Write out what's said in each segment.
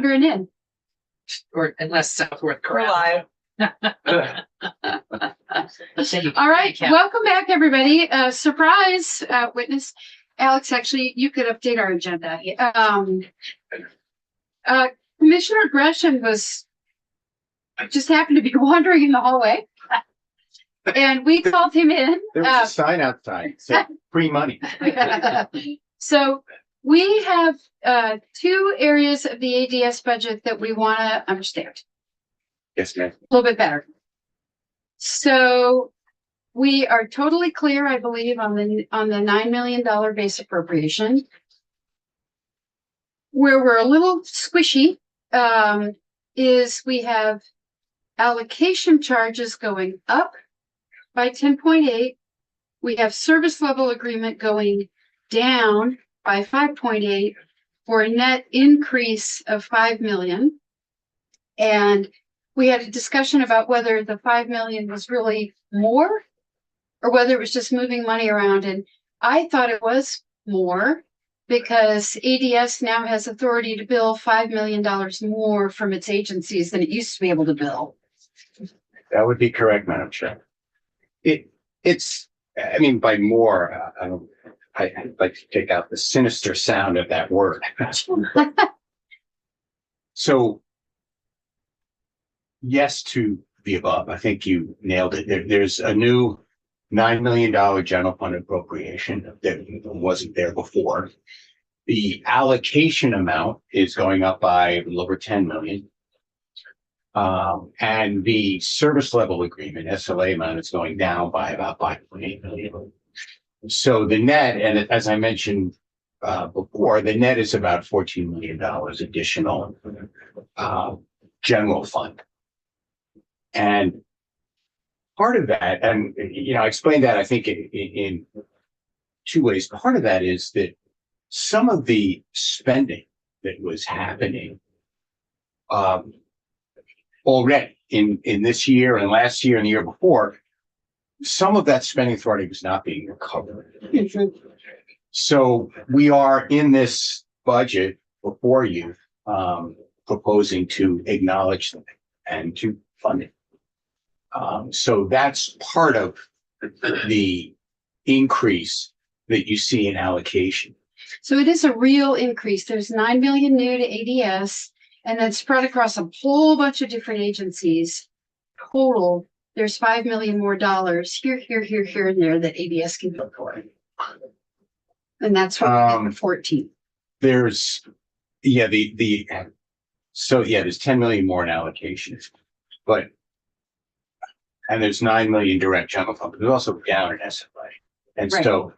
wandering in. Or unless Southworth We're live. All right, welcome back, everybody. Surprise witness. Alex, actually, you could update our agenda. Commissioner Gresham just happened to be wandering in the hallway. And we called him in. There was a sign outside, said free money. So we have two areas of the ADS budget that we want to understand Yes, ma'am. a little bit better. So we are totally clear, I believe, on the $9 million base appropriation. Where we're a little squishy is we have allocation charges going up by 10.8. We have service level agreement going down by 5.8 for a net increase of 5 million. And we had a discussion about whether the 5 million was really more or whether it was just moving money around. And I thought it was more because ADS now has authority to bill $5 million more from its agencies than it used to be able to bill. That would be correct, Madam Chair. It's, I mean, by more, I'd like to take out the sinister sound of that word. So, yes to the above. I think you nailed it. There's a new $9 million general fund appropriation that wasn't there before. The allocation amount is going up by a little over 10 million. And the service level agreement, SLA amount, is going down by about 5.8 million. So the net, and as I mentioned before, the net is about $14 million additional general fund. And part of that, and I explained that I think in two ways. Part of that is that some of the spending that was happening already in this year and last year and the year before, some of that spending authority was not being recovered. So we are in this budget before you proposing to acknowledge them and to fund it. So that's part of the increase that you see in allocation. So it is a real increase. There's 9 million new to ADS, and then spread across a whole bunch of different agencies. Total, there's 5 million more dollars here, and there that ADS can bill for. And that's what we get the 14. There's, there's 10 million more in allocations, and there's 9 million direct general fund, but there's also down in SLA. And right. So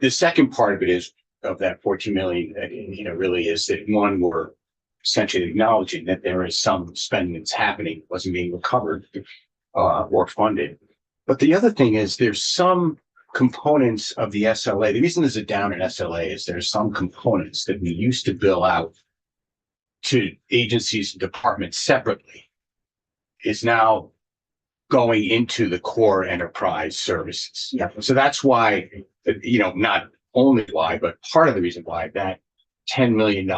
the second part of it is of that 14 million, really is that one, we're essentially acknowledging that there is some spending that's happening, wasn't being recovered or funded. But the other thing is there's some components of the SLA. The reason there's a down in SLA is there's some components that we used to bill out to agencies and departments separately is now going into the core enterprise services. Yeah. So that's why, not only why, but part of the reason why that $10 million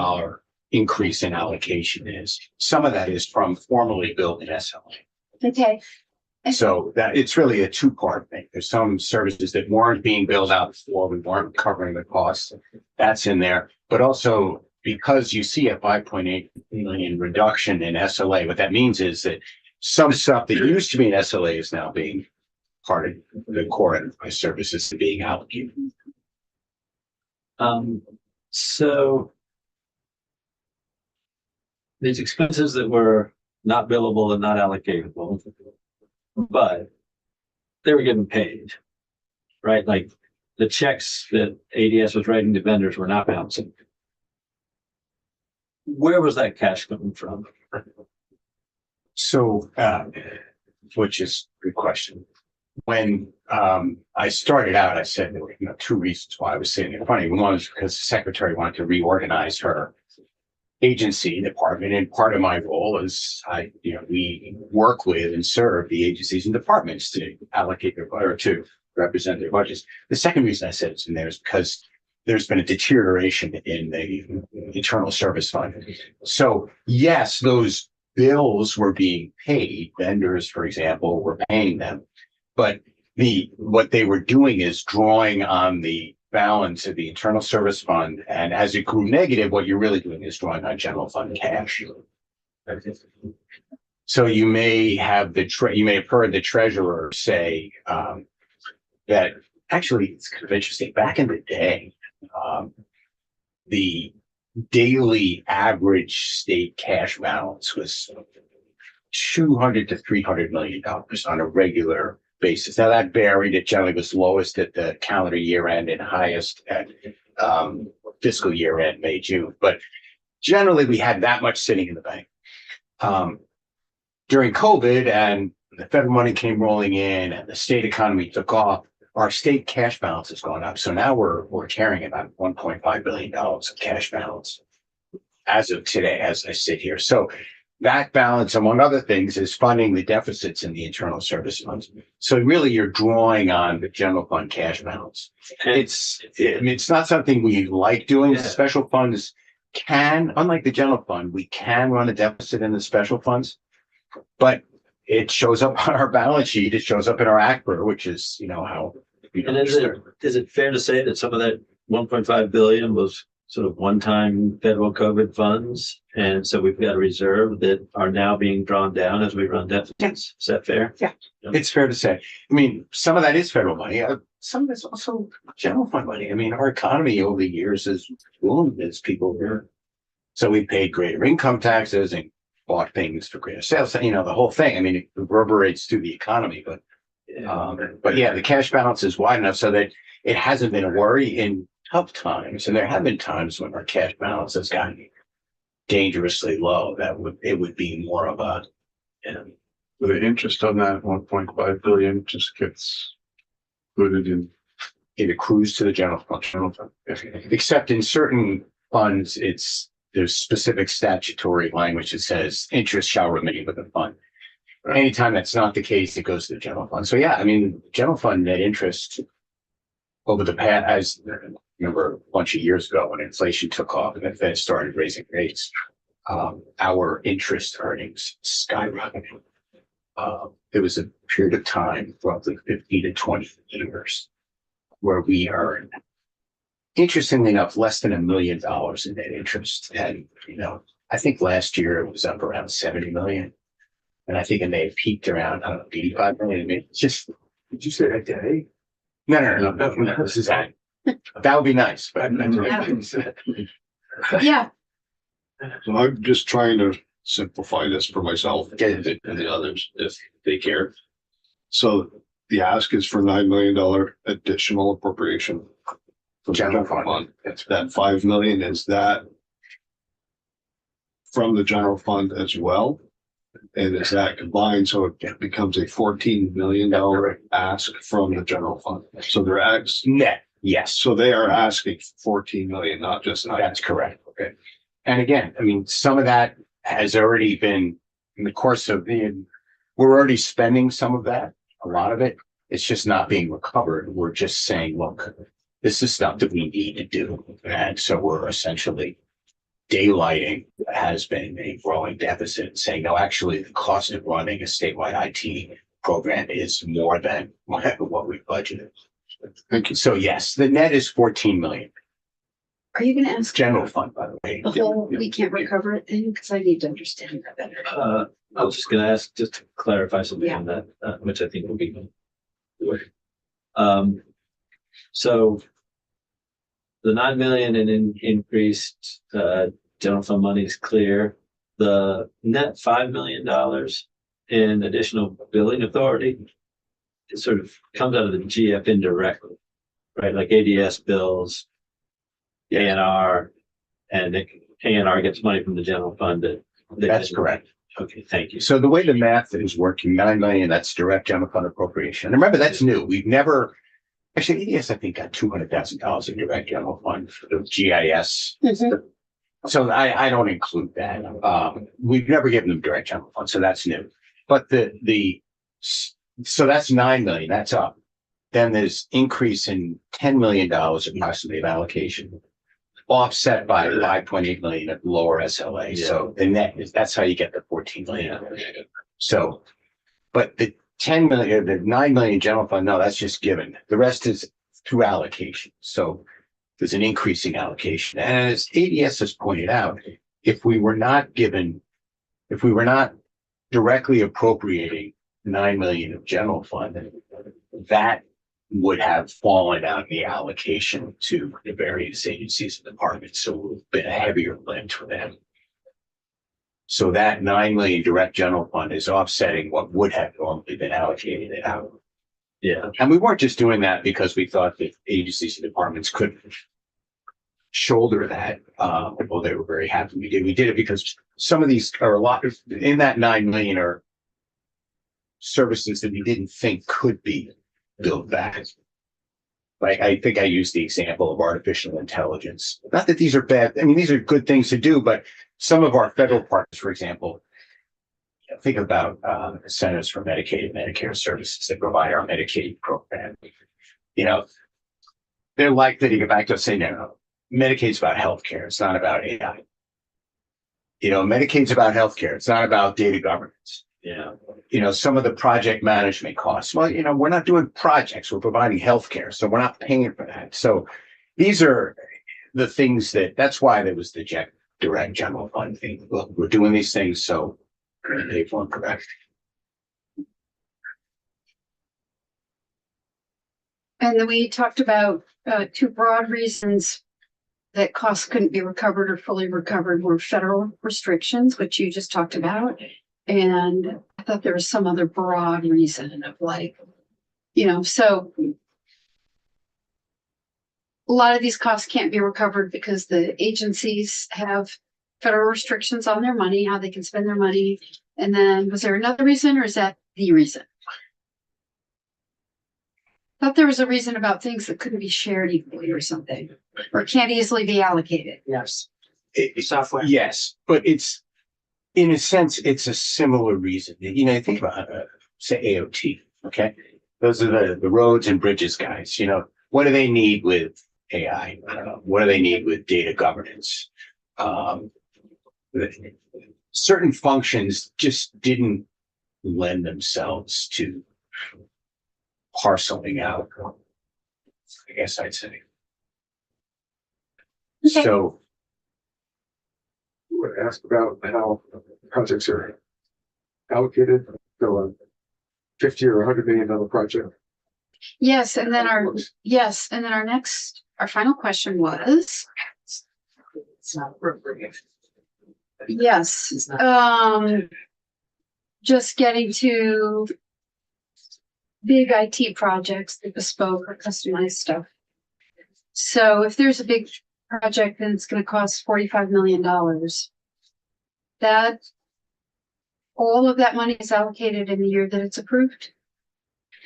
increase in allocation is. Some of that is from formerly billed in SLA. Okay. So that it's really a two-part thing. There's some services that weren't being billed out before, we weren't covering the costs. That's in there. But also because you see a 5.8 million reduction in SLA, what that means is that some stuff that used to be in SLA is now being part of the core enterprise services being allocated. So these expenses that were not billable and not allocatable, but they were getting paid, right? Like the checks that ADS was writing to vendors were not bouncing. Where was that cash coming from? So, which is a good question. When I started out, I said there were two reasons why I was sitting in front of you. One was because the secretary wanted to reorganize her agency department, and part of my role is we work with and serve the agencies and departments to allocate their or to represent their budgets. The second reason I said it's in there is because there's been a deterioration in the internal service fund. So yes, those bills were being paid. Vendors, for example, were paying them, but what they were doing is drawing on the balance of the internal service fund. And as it grew negative, what you're really doing is drawing on general fund cash. So you may have you may have heard the treasurer say that actually it's kind of interesting. Back in the day, the daily average state cash balance was $200 to $300 million on a regular basis. Now that varied. It generally was lowest at the calendar year end and highest at fiscal year end, May, June. But generally, we had that much sitting in the bank. During COVID and the federal money came rolling in and the state economy took off, our state cash balance has gone up. So now we're carrying about $1.5 billion of cash balance as of today, as I sit here. So that balance, among other things, is funding the deficits in the internal service funds. So really, you're drawing on the general fund cash balance. It's not something we like doing. Yeah. Special funds can, unlike the general fund, we can run a deficit in the special funds, but it shows up on our balance sheet. It shows up in our ACBR, which is, how. And is it fair to say that some of that 1.5 billion was sort of one-time federal COVID funds, and so we've got a reserve that are now being drawn down as we run deficits? Yes. Is that fair? Yeah. It's fair to say. I mean, some of that is federal money. Some of it's also general fund money. I mean, our economy over the years has boomed as people were. So we paid greater income taxes and bought things for greater sales. The whole thing. I mean, it reverberates through the economy, but yeah, the cash balance is wide enough so that it hasn't been a worry in tough times. And there have been times when our cash balance has gotten dangerously low. It would be more of a, The interest on that 1.5 billion just gets included in. it accrues to the general fund. Except in certain funds, there's specific statutory language that says interest shall remain with the fund. Anytime that's not the case, it goes to the general fund. So yeah, I mean, general fund net interest over the past, as I remember a bunch of years ago when inflation took off and the Fed started raising rates, our interest earnings skyrocketed. There was a period of time, roughly 15 to 20 years, where we earned, interestingly enough, less than $1 million in net interest. And, I think last year it was up around 70 million. And I think it may have peaked around, 85 million. I mean, it's just, Did you say a day? no. This is that. That would be nice, but Yeah, So I'm just trying to simplify this for myself Yeah. and the others if they care. So the ask is for $9 million additional appropriation from the General general fund. fund. That 5 million, is that from the general fund as well? And is that combined? So it becomes a $14 million ask from the general fund. So they're net, yes. so they are asking 14 million, not just nine. That's correct. Okay. And again, I mean, some of that has already been in the course of we're already spending some of that, a lot of it. It's just not being recovered. We're just saying, look, this is stuff that we need to do. And so we're essentially daylighting what has been a growing deficit and saying, no, actually the cost of running a statewide IT program is more than what we budgeted. Thank you. So yes, the net is 14 million. are you gonna ask General fund, by the way. the whole, we can't recover it thing? Because I need to understand that better. I was just going to ask, just to clarify something Yeah. on that, which I think will be good. So the 9 million in increased general fund money is clear. The net $5 million in additional billing authority, it sort of comes out of the GF indirectly, right? Like ADS bills, ANR, and ANR gets money from the general fund. That's correct. Okay, thank you. So the way the math is working, 9 million, that's direct general fund appropriation. And remember, that's new. We've never, actually, ADS, I think, got $200,000 in direct general fund for the GIS. Mhm. So I don't include that. We've never given them direct general fund, so that's new. But so that's 9 million, that's up. then there's increase in $10 million approximately of allocation, offset by 5.8 million of lower SLA. So the net is, that's how you get the 14 million. So, but the 10 million, the 9 million general fund, no, that's just given. The rest is through allocation. So there's an increasing allocation. And as ADS has pointed out, if we were not directly appropriating 9 million of general fund, that would have fallen out of the allocation to the various agencies and departments. So it would have been a heavier lift for them. So that 9 million direct general fund is offsetting what would have normally been allocated it out. Yeah. And we weren't just doing that because we thought that agencies and departments could shoulder that. Well, they were very happy we did. We did it because some of these are a lot in that 9 million are services that we didn't think could be built back. Like I think I used the example of artificial intelligence. Not that these are bad. I mean, these are good things to do, but some of our federal partners, for example, think about Centers for Medicaid and Medicare Services that provide our Medicaid program. You know, they're likely to get back to us saying, no, Medicaid's about healthcare. It's not about AI. You know, Medicaid's about healthcare. It's not about data governance. Yeah. You know, some of the project management costs. Well, you know, we're not doing projects. We're providing healthcare. So we're not paying for that. So these are the things that's why there was the direct general fund thing. Look, we're doing these things. So we're going to pay for them correct. And then we talked about two broad reasons that costs couldn't be recovered or fully recovered were federal restrictions, which you just talked about. And I thought there was some other broad reason of like, you know, so a lot of these costs can't be recovered because the agencies have federal restrictions on their money, how they can spend their money. And then was there another reason or is that the reason? I thought there was a reason about things that couldn't be shared equally or something, or can't easily be allocated. Yes. Software. Yes, but it's, in a sense, it's a similar reason. You know, think about, say, AOT, okay? Those are the roads and bridges guys. You know, what do they need with AI? I don't know. What do they need with data governance? Certain functions just didn't lend themselves to parceling out, I guess I'd say. Okay. So, I would ask about how projects are allocated. So a 50 or $100 million project. Yes, and then our our final question was, It's not appropriate. yes, It's not. just getting to big IT projects, the bespoke or customized stuff. So if there's a big project and it's going to cost $45 million, that all of that money is allocated in the year that it's approved.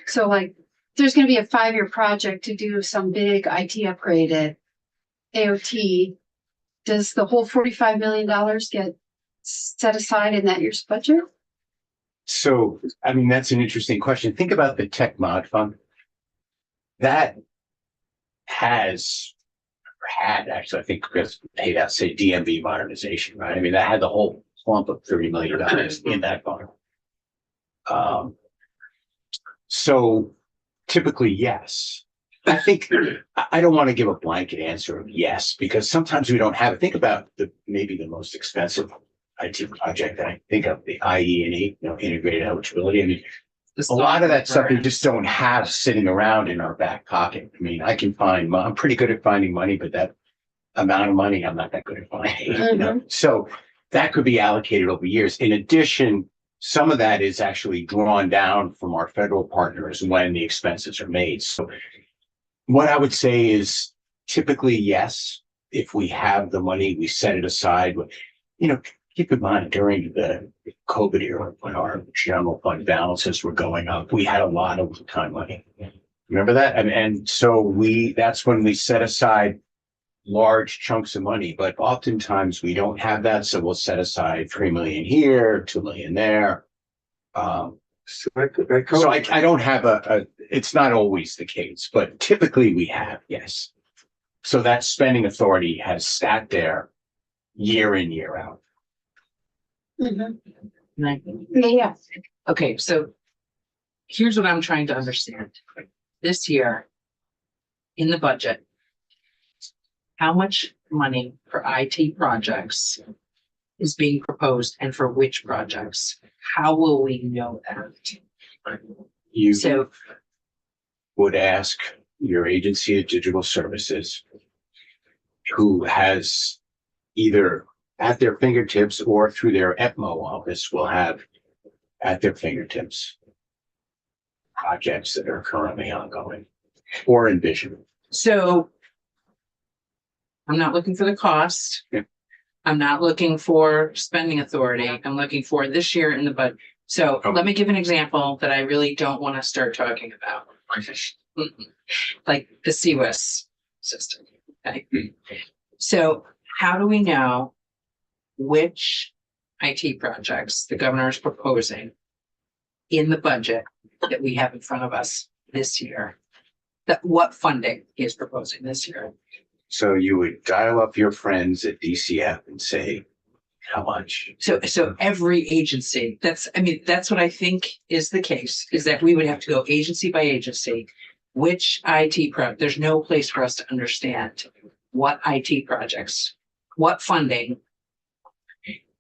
So like there's going to be a 5-year project to do some big IT upgrade at AOT. Does the whole $45 million get set aside in that year's budget? So, I mean, that's an interesting question. Think about the Tech Mod Fund. That had actually, I think, because paid out, say, DMV modernization, right? I mean, that had the whole clump of $30 million in that fund. So typically, yes. I think I don't want to give a blanket answer of yes, because sometimes we don't have it. Think about maybe the most expensive IT project that I think of, the IE&E, integrated eligibility. I mean, a lot of that stuff we just don't have sitting around in our back pocket. I mean, I'm pretty good at finding money, but that amount of money, I'm not that good at finding. Mm-hmm. So that could be allocated over years. In addition, some of that is actually drawn down from our federal partners when the expenses are made. So what I would say is typically yes, if we have the money, we set it aside. Keep in mind, during the COVID era, when our general fund balances were going up, we had a lot of time money. Remember that? And so that's when we set aside large chunks of money, but oftentimes we don't have that. So we'll set aside 3 million here, 2 million there. So that So code, I don't have it's not always the case, but typically we have, yes. So that spending authority has sat there year in, year out. Yeah, Okay, so here's what I'm trying to understand. This year, in the budget, how much money for IT projects is being proposed and for which projects? How will we know that? You So, would ask your agency of digital services, who has either at their fingertips or through their EPMO office will have at their fingertips projects that are currently ongoing or envisioned. so I'm not looking for the cost. Yeah. I'm not looking for spending authority. I'm looking for this year in the budget. So Okay. let me give an example that I really don't want to start talking about. Like the CWIS system. Okay. So how do we know which IT projects the governor is proposing in the budget that we have in front of us this year? That what funding he is proposing this year? So you would dial up your friends at DCF and say, how much? So every agency, that's what I think is the case, is that we would have to go agency by agency. Which IT there's no place for us to understand what IT projects, what funding.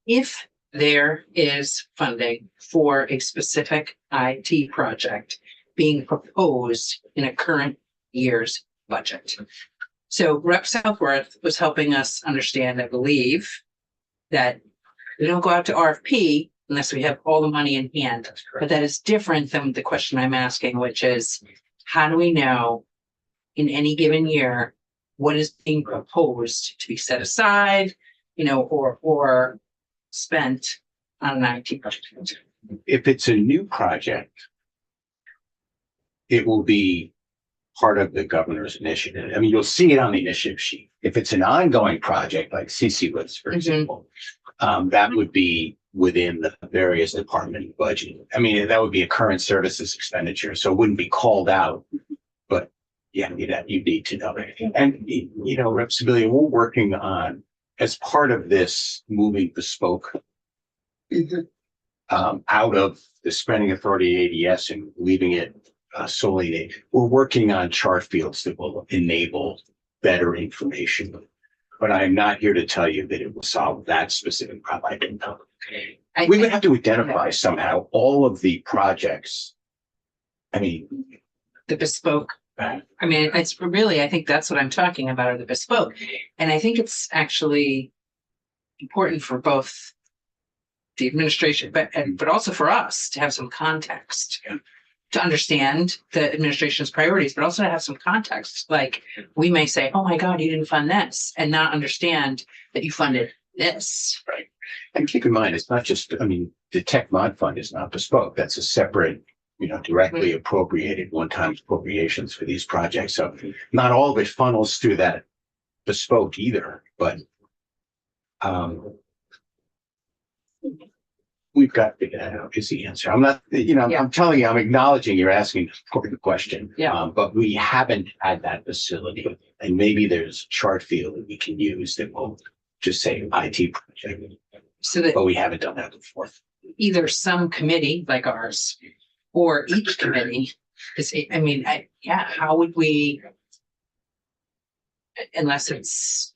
If there is funding for a specific IT project being proposed in a current year's budget. So Rep Southworth was helping us understand, I believe, that we don't go out to RFP unless we have all the money in hand. But that is different than the question I'm asking, which is, how do we know in any given year what is being proposed to be set aside, or spent on an IT project? If it's a new project, it will be part of the governor's initiative. I mean, you'll see it on the initiative sheet. If it's an ongoing project like CCWIS, for example, that would be within the various department budget. I mean, that would be a current services expenditure, so it wouldn't be called out. But yeah, you need to know. And Rep. Sibilia, we're working on, as part of this, moving bespoke out of the spending authority ADS and leaving it solely. We're working on chart fields that will enable better information. But I'm not here to tell you that it will solve that specific problem. I don't know. We would have to identify somehow all of the projects. I mean, The bespoke. I mean, it's really, I think that's what I'm talking about, are the bespoke. And I think it's actually important for both the administration, but also for us to have some context, to understand the administration's priorities, but also to have some context. Like, we may say, oh my God, you didn't fund this, and not understand that you funded this. right. And keep in mind, it's not just, I mean, the Tech Mod Fund is not bespoke. That's a separate, directly appropriated one-time appropriations for these projects. So not all of it funnels through that bespoke either, but we've got to figure that out is the answer. I'm not, I'm telling you, I'm acknowledging you're asking an important question. Yeah. But we haven't had that facility, and maybe there's a chart field that we can use that will just say IT project, So that but we haven't done that before. either some committee like ours or each committee is, how would we, unless it's,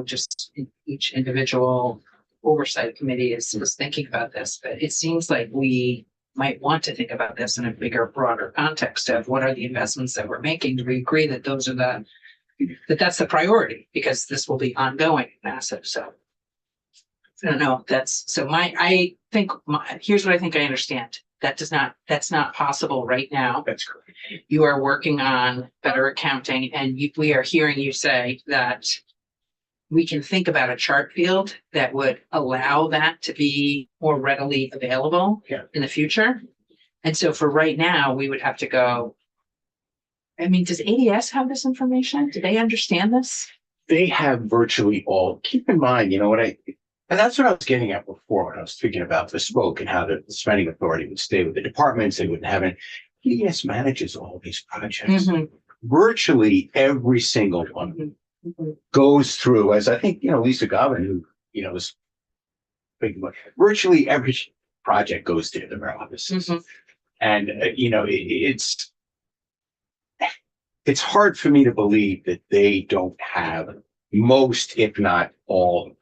just each individual oversight committee is thinking about this, but it seems like we might want to think about this in a bigger, broader context of what are the investments that we're making. Do we agree that those are that's the priority, because this will be ongoing massive. So I don't know. Here's what I think I understand. That's not possible right now. That's correct. You are working on better accounting, and we are hearing you say that we can think about a chart field that would allow that to be more readily available in the future. And so for right now, we would have to go. I mean, does ADS have this information? Do they understand this? They have virtually all. Keep in mind, what And that's what I was getting at before when I was thinking about the smoke and how the spending authority would stay with the departments. They wouldn't have it. EDS manages all these projects. Mhm. Virtually every single one Mhm. goes through, as I think, Lisa Govan, who, was big, virtually every project goes through their offices. Mhm. And, it's hard for me to believe that they don't have most, if not all.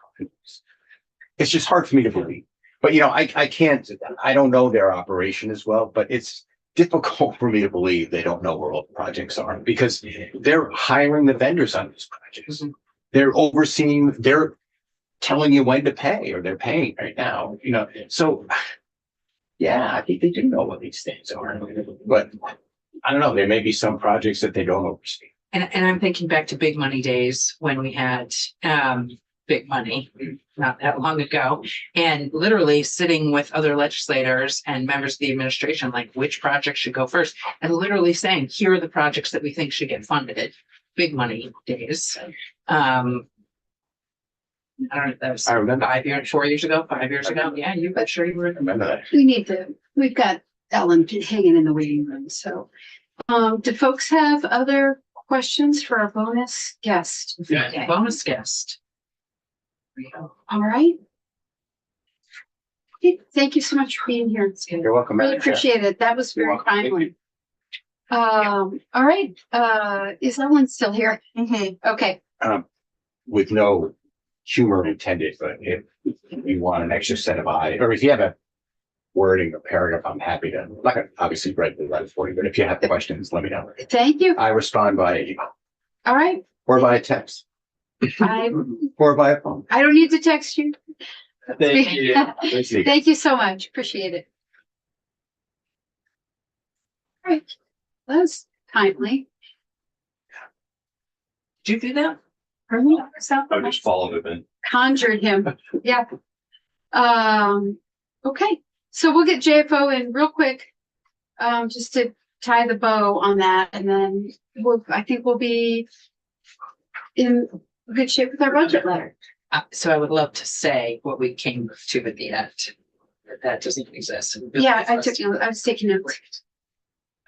It's just hard for me to believe. But, I don't know their operation as well, but it's difficult for me to believe they don't know where all the projects are because they're hiring the vendors on these projects. Mhm. They're overseeing, they're telling you when to pay or they're paying right now, so yeah, I think they do know what these things are, but I don't know, there may be some projects that they don't oversee. And I'm thinking back to big money days when we had big money not that long ago, and literally sitting with other legislators and members of the administration, like which project should go first, and literally saying, here are the projects that we think should get funded. Big money days. I don't know, that was I remember. 4 years ago, 5 years ago. Yeah, you bet sure you were. Remember that? We've got Ellen hanging in the waiting room, so. Do folks have other questions for our bonus guest? Yeah, bonus guest. There we go. All right. Okay, thank you so much for being here. You're welcome. Really Madam Chair. appreciate it. That was You're very welcome. Thank timely. All right, is Ellen still here? Okay, With no humor intended, but if you want an extra set of eyes, or if you have a wording or paragraph, I'm happy to, I'm not gonna obviously write it for you, but if you have questions, let me know. thank you. I respond by email All right, or by text I or by a phone. don't need to text you. Thank you. Let's see. Thank you so much. Appreciate it. All right, that was timely. Did you do that? I just followed it in. Conjured him. Yeah. Okay, so we'll get JFO in real quick, just to tie the bow on that, and then I think we'll be in good shape with our budget letter. So I would love to say what we came to at the end. That doesn't exist. Yeah, I was taking notes.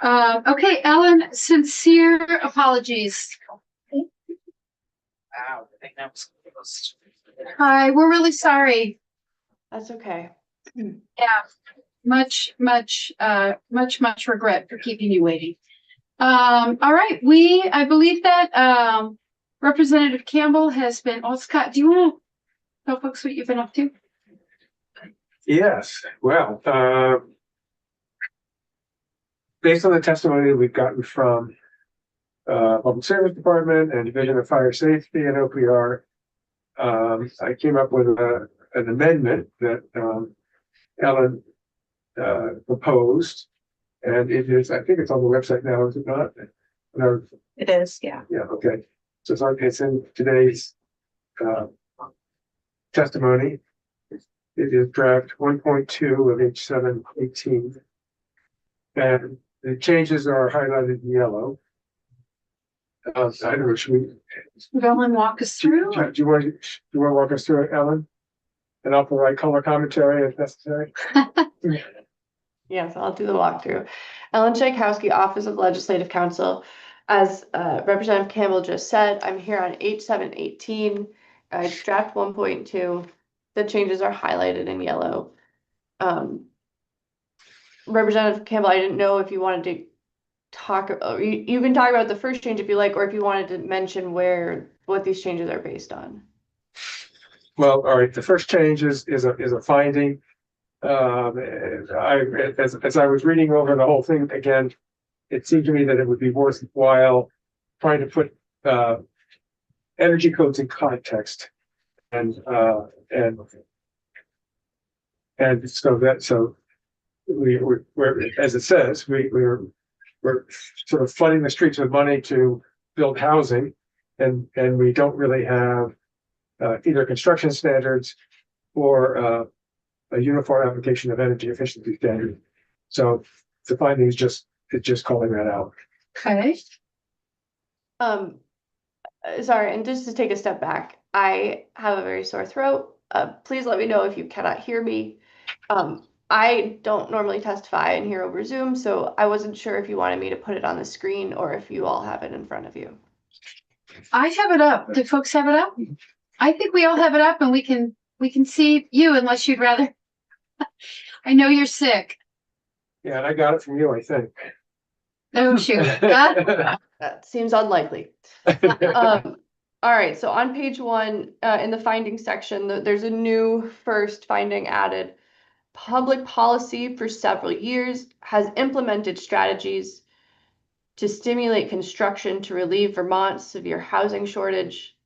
Okay, Ellen, sincere apologies. Wow, I think that was close. Hi, we're really sorry. That's okay. Yeah, much regret for keeping you waiting. All right, I believe that, Representative Campbell has been, Scott, do you want to tell folks what you've been up to? Yes, well, based on the testimony we've gotten from Public Service Department and Division of Fire Safety and OPR, I came up with an amendment that Ellen proposed, and it is, I think it's on the website now, is it not? No, It is, yeah. yeah, okay. So it's in today's testimony. It is draft 1.2 of H718. And the changes are highlighted in yellow. I don't know, should we? Would Ellen walk us through? Do you want to walk us through it, Ellen? And I'll provide color commentary if necessary. Yes, I'll do the walkthrough. Ellen Tchaikovsky, Office of Legislative Counsel. As Representative Campbell just said, I'm here on H718. It's draft 1.2. The changes are highlighted in yellow. Representative Campbell, I didn't know if you wanted to talk, you can talk about the first change if you like, or if you wanted to mention what these changes are based on. Well, all right, the first change is a finding. As I was reading over the whole thing again, it seemed to me that it would be worthwhile trying to put energy codes in context, and so we're as it says, we're sort of flooding the streets with money to build housing, and we don't really have either construction standards or a uniform application of energy efficiency standards. So the finding is just calling that out. Okay. Sorry, and just to take a step back, I have a very sore throat. Please let me know if you cannot hear me. I don't normally testify in here over Zoom, so I wasn't sure if you wanted me to put it on the screen or if you all have it in front of you. I have it up. Do folks have it up? I think we all have it up and we can see you unless you'd rather. I know you're sick. Yeah, and I got it from you, I think. Oh, shoot. Ah, That seems unlikely. All right, so on page 1, in the findings section, there's a new first finding added. Public policy for several years has implemented strategies to stimulate construction to relieve Vermont's severe housing shortage.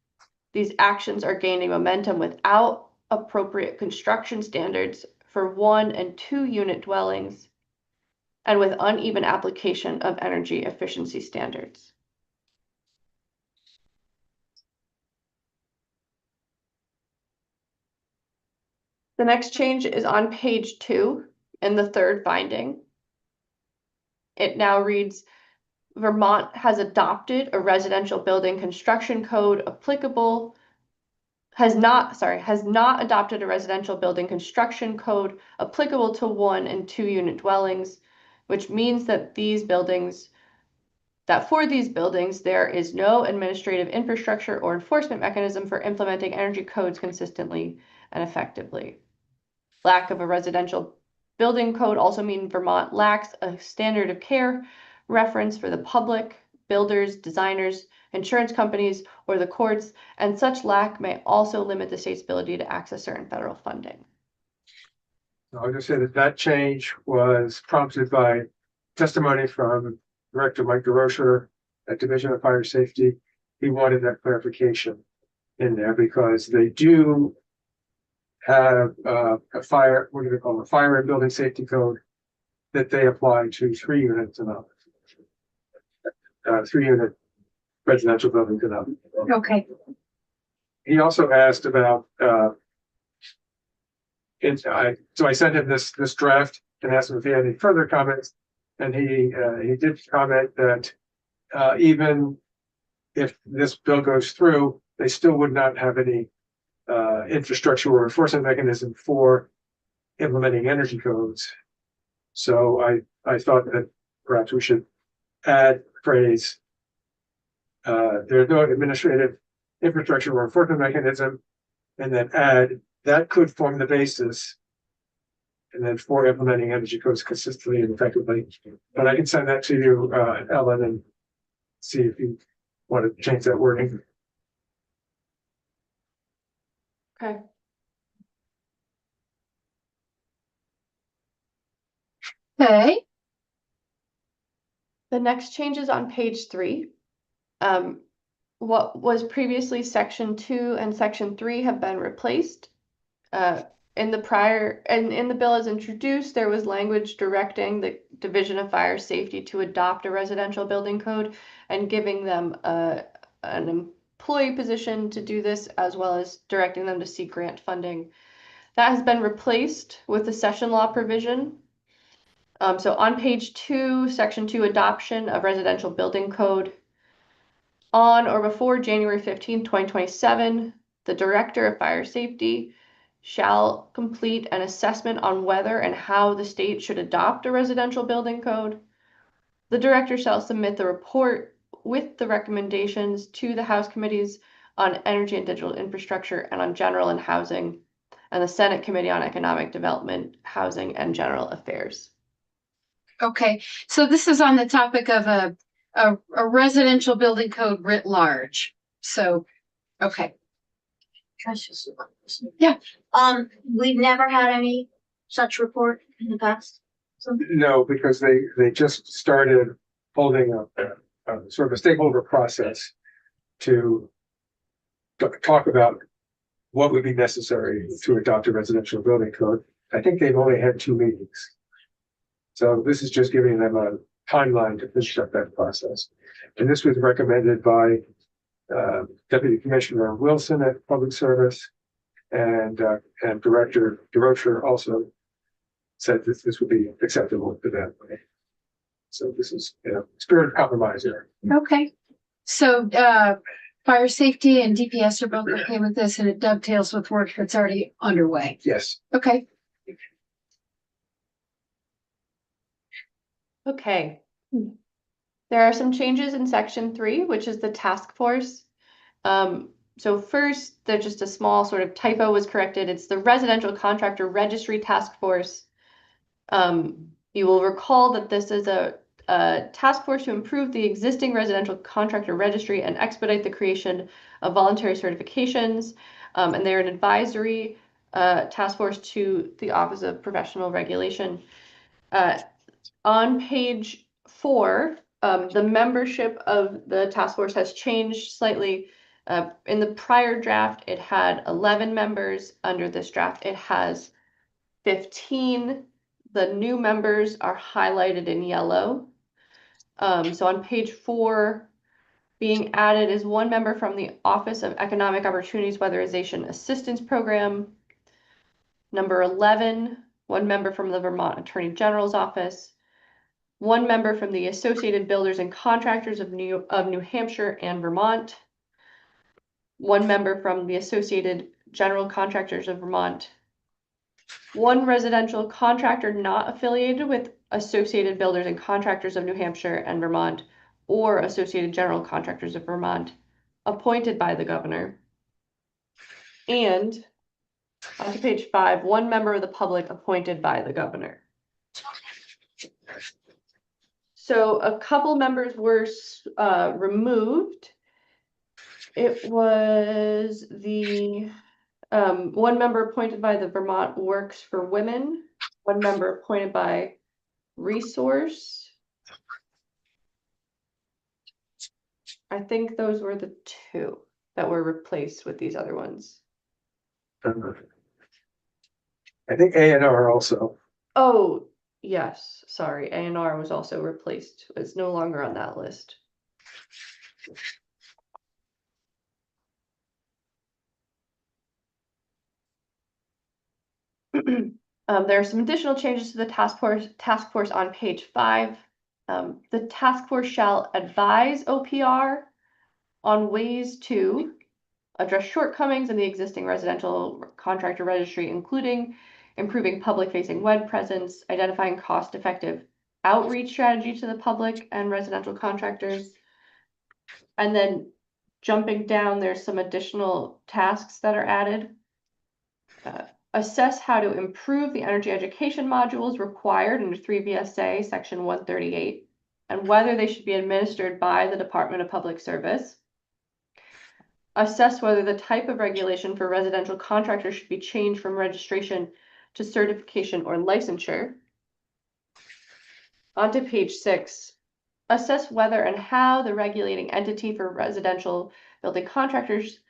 These actions are gaining momentum without appropriate construction standards for 1 and 2 unit dwellings and with uneven application of energy efficiency standards. The next change is on page 2 in the third finding. It now reads, Vermont has adopted a residential building construction code has not adopted a residential building construction code applicable to 1 and 2 unit dwellings, which means that for these buildings, there is no administrative infrastructure or enforcement mechanism for implementing energy codes consistently and effectively. Lack of a residential building code also means Vermont lacks a standard of care reference for the public, builders, designers, insurance companies, or the courts, and such lack may also limit the state's ability to access certain federal funding. I'll just say that change was prompted by testimony from Director Mike DeRocher at Division of Fire Safety. He wanted that clarification in there because they do have a fire and building safety code that they apply to 3 units and up. 3-unit residential buildings and up. okay. He also asked about so I sent him this draft and asked him if he had any further comments, and he did comment that even if this bill goes through, they still would not have any infrastructure or enforcement mechanism for implementing energy codes. So I thought that perhaps we should add the phrase, there is no administrative infrastructure or enforcement mechanism, and then add that could form the basis, and then for implementing energy codes consistently and effectively. But I can send that to you, Ellen, and see if you want to change that wording. Okay. Okay. The next change is on page 3. What was previously section 2 and section 3 have been replaced. In the bill as introduced, there was language directing the Division of Fire Safety to adopt a residential building code and giving them an employee position to do this, as well as directing them to seek grant funding. That has been replaced with the session law provision. So on page 2, section 2, adoption of residential building code. On or before January 15, 2027, the Director of Fire Safety shall complete an assessment on whether and how the state should adopt a residential building code. The Director shall submit the report with the recommendations to the House Committees on Energy and Digital Infrastructure and on General and Housing, and the Senate Committee on Economic Development, Housing, and General Affairs. Okay, so this is on the topic of a residential building code writ large. So, okay. Yeah. We've never had any such report in the past. So No, because they just started holding a sort of a stakeholder process to talk about what would be necessary to adopt a residential building code. I think they've only had 2 meetings. So this is just giving them a timeline to finish up that process. And this was recommended by Deputy Commissioner Wilson at Public Service, and Director DeRocher also said that this would be acceptable to them. So this is, spirit of compromise here. Okay. So, fire safety and DPS are both okay with this, and it dovetails with work that's already underway. Yes. Okay. Okay. There are some changes in section 3, which is the task force. So first, there's just a small sort of typo was corrected. It's the residential contractor registry task force. You will recall that this is a task force to improve the existing residential contractor registry and expedite the creation of voluntary certifications. And they're an advisory task force to the Office of Professional Regulation. On page 4, the membership of the task force has changed slightly. In the prior draft, it had 11 members. Under this draft, it has 15. The new members are highlighted in yellow. So on page 4, being added is 1 member from the Office of Economic Opportunities Weatherization Assistance Program. Number 11, 1 member from the Vermont Attorney General's Office. 1 member from the Associated Builders and Contractors of New Hampshire and Vermont. 1 member from the Associated General Contractors of Vermont. 1 residential contractor not affiliated with Associated Builders and Contractors of New Hampshire and Vermont or Associated General Contractors of Vermont, appointed by the governor. And on to page 5, 1 member of the public appointed by the governor. So a couple members were removed. It was the 1 member appointed by the Vermont Works for Women, 1 member appointed by Resource. I think those were the 2 that were replaced with these other ones. I think A&R also. Oh, yes, sorry, A&R was also replaced. It's no longer on that list. There are some additional changes to the task force on page 5. The task force shall advise OPR on ways to address shortcomings in the existing residential contractor registry, including improving public-facing web presence, identifying cost-effective outreach strategy to the public and residential contractors. And then jumping down, there's some additional tasks that are added. Assess how to improve the energy education modules required under 3 VSA section 138 and whether they should be administered by the Department of Public Service. Assess whether the type of regulation for residential contractors should be changed from registration to certification or licensure. On to page 6. Assess whether and how the regulating entity for residential building contractors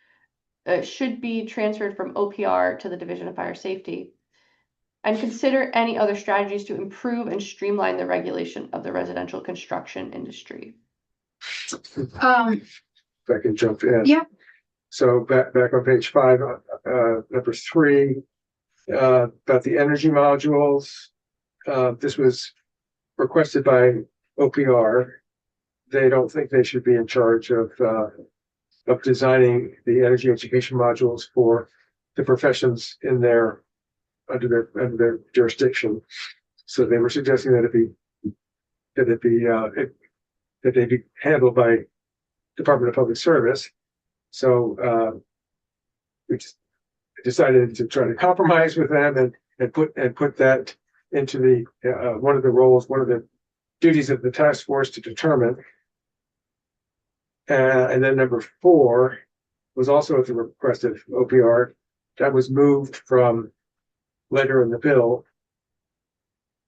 should be transferred from OPR to the Division of Fire Safety, and consider any other strategies to improve and streamline the regulation of the residential construction industry. If I can jump in. Yeah. So back on page 5, number 3, about the energy modules. This was requested by OPR. They don't think they should be in charge of designing the energy education modules for the professions in their under their jurisdiction. So they were suggesting that they be handled by Department of Public Service. So we just decided to try to compromise with them and put that into the one of the roles, one of the duties of the task force to determine. And then number 4 was also at the request of OPR. That was moved from later in the bill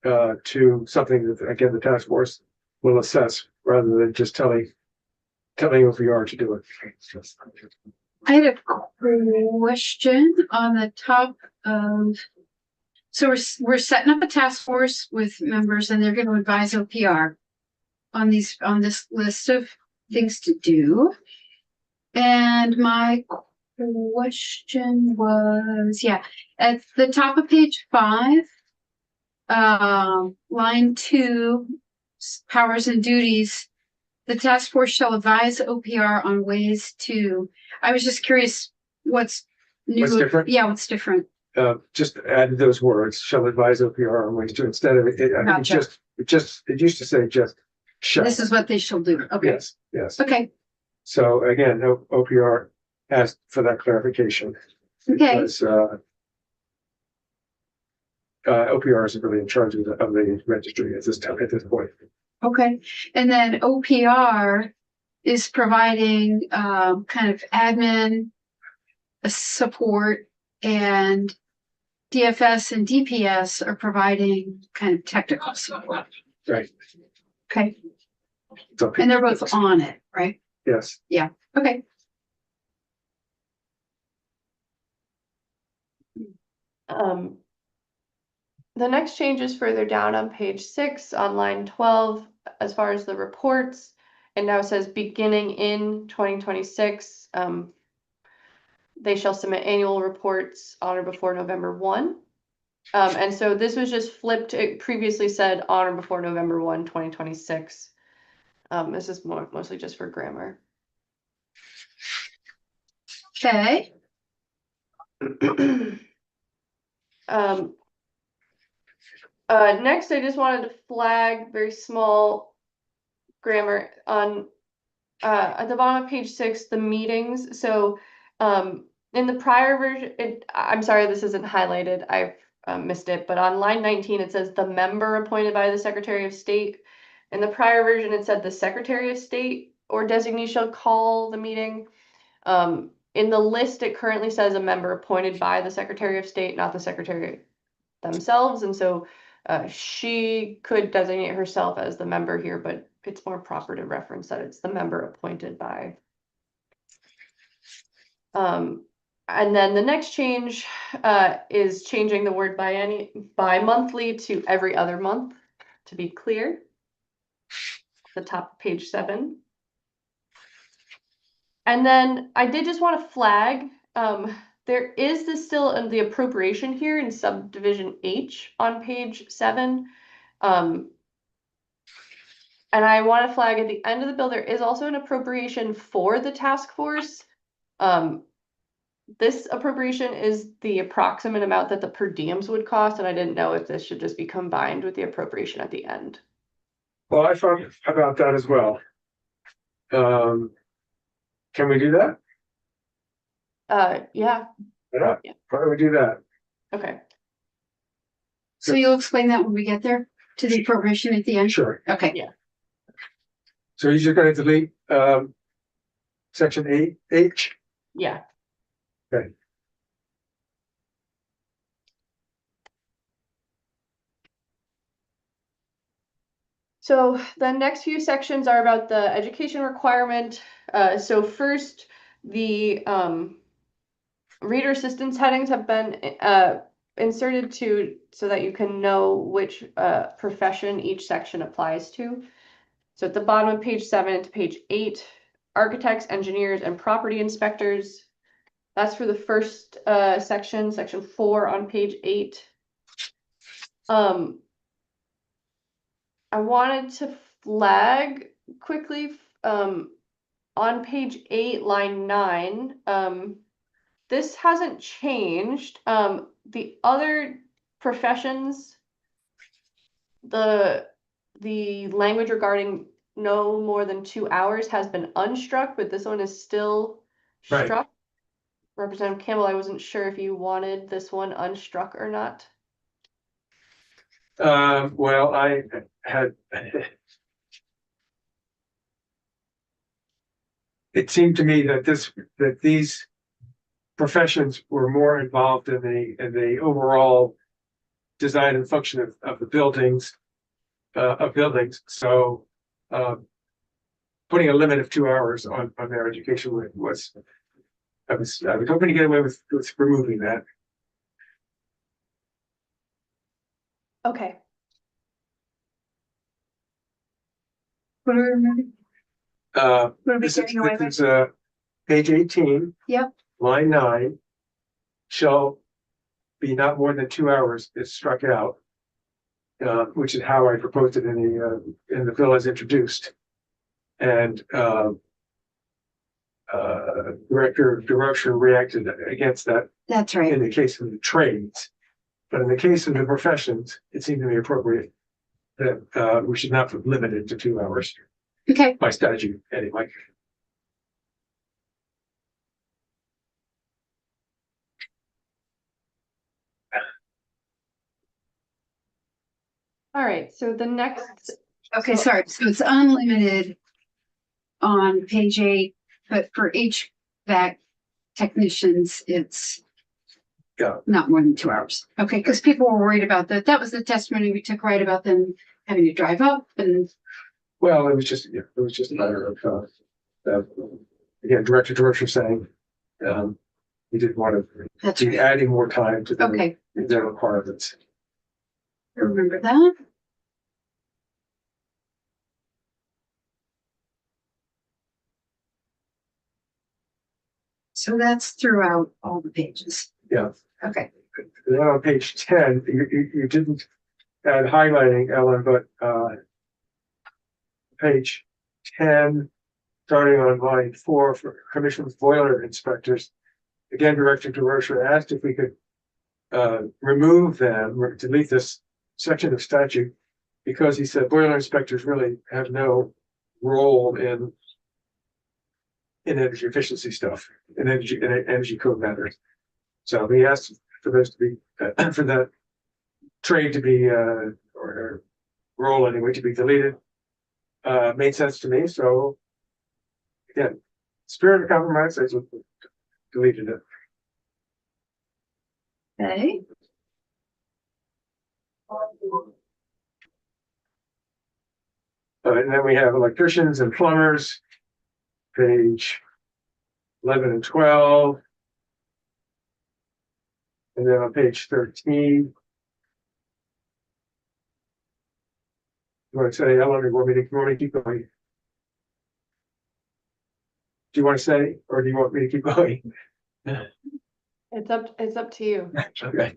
to something that, again, the task force will assess rather than just telling OPR to do it. I had a question on the top of, so we're setting up a task force with members and they're going to advise OPR on this list of things to do. And my question was, at the top of page 5, line 2, powers and duties, the task force shall advise OPR on ways to, I was just curious, what's new? What's different? Yeah, what's different? Just add those words, shall advise OPR on ways to, instead of it, I think Gotcha. it used to say just shall. This is what they shall do. Okay, Yes, yes. okay, So again, OPR asked for that clarification. okay. Because, OPR isn't really in charge of the registry at this time, at this point. Okay, and then OPR is providing kind of admin support, and DFS and DPS are providing kind of technical support. Right. Okay, So, and they're both on it, right? yes. Okay. The next change is further down on page 6 on line 12, as far as the reports. It now says beginning in 2026, they shall submit annual reports on or before November 1. And so this was just flipped. It previously said on or before November 1, 2026. This is mostly just for grammar. Okay. Next, I just wanted to flag very small grammar on at the bottom of page 6, the meetings. So in the prior version, I'm sorry, this isn't highlighted. I've missed it, but on line 19, it says the member appointed by the Secretary of State. In the prior version, it said the Secretary of State or designee shall call the meeting. In the list, it currently says a member appointed by the Secretary of State, not the Secretary themselves. And so she could designate herself as the member here, but it's more proper to reference that it's the member appointed by. And then the next change is changing the word bi-monthly to every other month, to be clear. The top of page 7. And then I did just want to flag, there is this still in the appropriation here in subdivision H on page 7. And I want to flag at the end of the bill, there is also an appropriation for the task force. This appropriation is the approximate amount that the per diems would cost, and I didn't know if this should just be combined with the appropriation at the end. Well, I thought about that as well. Can we do that? Yeah, Yeah. Yeah. Why don't we do that? okay. So you'll explain that when we get there to the appropriation at the end? Sure. Okay. Yeah. So you're just gonna delete, section 8H? Yeah. Okay. So the next few sections are about the education requirement. So first, the reader assistance headings have been inserted so that you can know which profession each section applies to. So at the bottom of page 7 to page 8, architects, engineers, and property inspectors. That's for the first section, section 4 on page 8. I wanted to flag quickly on page 8, line 9. This hasn't changed. The other professions, the language regarding no more than 2 hours has been unstruck, but this one is still Right. struck. Representative Campbell, I wasn't sure if you wanted this one unstruck or not. Well, I had. It seemed to me that these professions were more involved in the overall design and function of the buildings, So, putting a limit of 2 hours on their education was, I was hoping to get away with removing that. Okay. What are we removing? What are we This getting away with? is page 18. Yep. Line 9 shall be not more than 2 hours is struck out, which is how I proposed it in the bill as introduced. And, Director DeRocher reacted against that That's in right. the case of the trades. But in the case of the professions, it seemed to be appropriate that, we should not limit it to 2 hours Okay, by statute anyway. All right, so the next, okay, sorry. So it's unlimited on page 8, but for HVAC technicians, it's Yeah. not more than 2 hours. Okay, because people were worried about that. That was the testimony we took, right, about them having to drive up and, Well, it was just a matter of, again, Director DeRocher saying, he didn't want that's to be right. adding more time to Okay, their requirements. I remember that. So that's throughout all the pages. Yeah. Okay, And then on page 10, you didn't add highlighting, Ellen, but, page 10, starting on line 4 for commission's boiler inspectors. Again, Director DeRocher asked if we could, remove them or delete this section of statute because he said boiler inspectors really have no role in energy efficiency stuff, in energy code matters. So he asked for those to be, for that trade to be, or role anyway, to be deleted. Made sense to me, so again, spirit of compromise, I just deleted it. okay. And then we have electricians and plumbers, page 11 and 12. And then on page 13. You want to say, Ellen, or you want me to keep going? Do you want to say, or do you want me to keep going? it's up to you. Okay.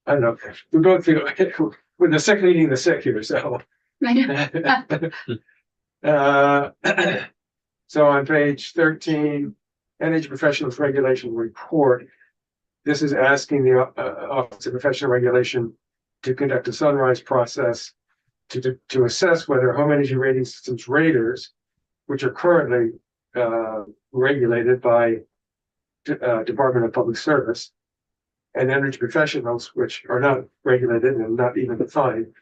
I don't know. We're going through, with the sick leading the sick here, so. I know. So on page 13, Energy Professionals Regulation Report. This is asking the Office of Professional Regulation to conduct a sunrise process to assess whether home energy rating systems raters, which are currently regulated by Department of Public Service, and energy professionals, which are not regulated and not even defined,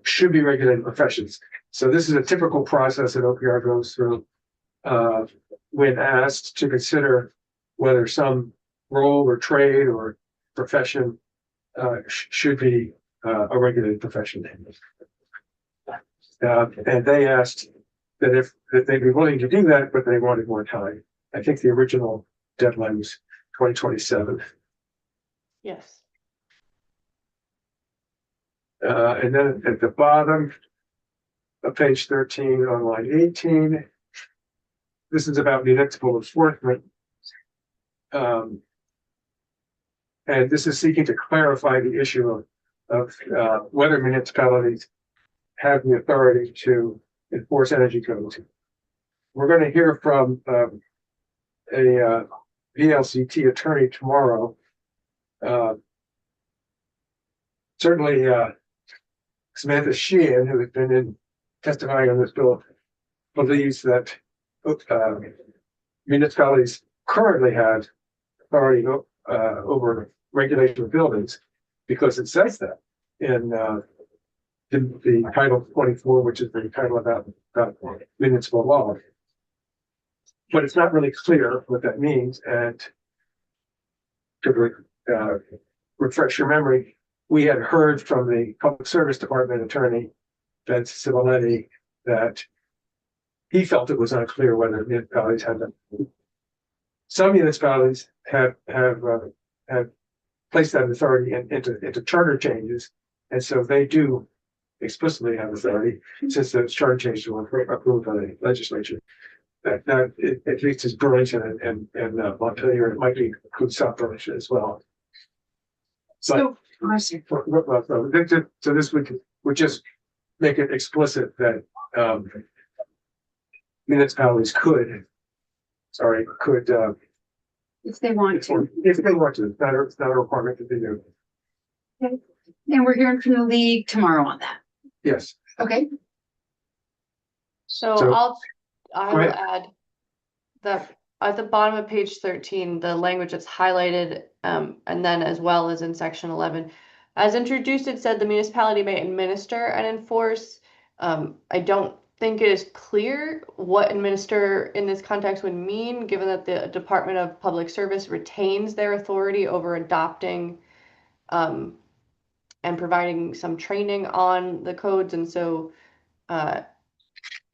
should be regulated professions. So this is a typical process that OPR goes through when asked to consider whether some role or trade or profession should be a regulated profession. And they asked that they'd be willing to do that, but they wanted more time. I think the original deadline was 2027. Yes. And then at the bottom of page 13 on line 18, this is about municipal enforcement. And this is seeking to clarify the issue of whether municipalities have the authority to enforce energy codes. We're going to hear from a VLCT attorney tomorrow. Certainly, Samantha Sheehan, who has been in testifying on this bill, believes that municipalities currently have authority over regulation of buildings because it says that in the Title 24, which is the title about municipal law. But it's not really clear what that means. And to refresh your memory, we had heard from the Public Service Department attorney, Ben Civiletti, that he felt it was unclear whether municipalities had them. Some municipalities have placed that authority into charter changes, and so they do explicitly have authority since those charter changes were approved by the legislature. That at least is Burlington and Montpelier. It might include South Burlington as well. So, So this would just make it explicit that municipalities could, If they want to. if they want to, it's not a requirement that they do. And we're hearing from the league tomorrow on that. Yes, Okay, So So- I Go will ahead. add that at the bottom of page 13, the language that's highlighted, and then as well as in section 11. As introduced, it said the municipality may administer and enforce. I don't think it is clear what administer in this context would mean, given that the Department of Public Service retains their authority over adopting and providing some training on the codes. And so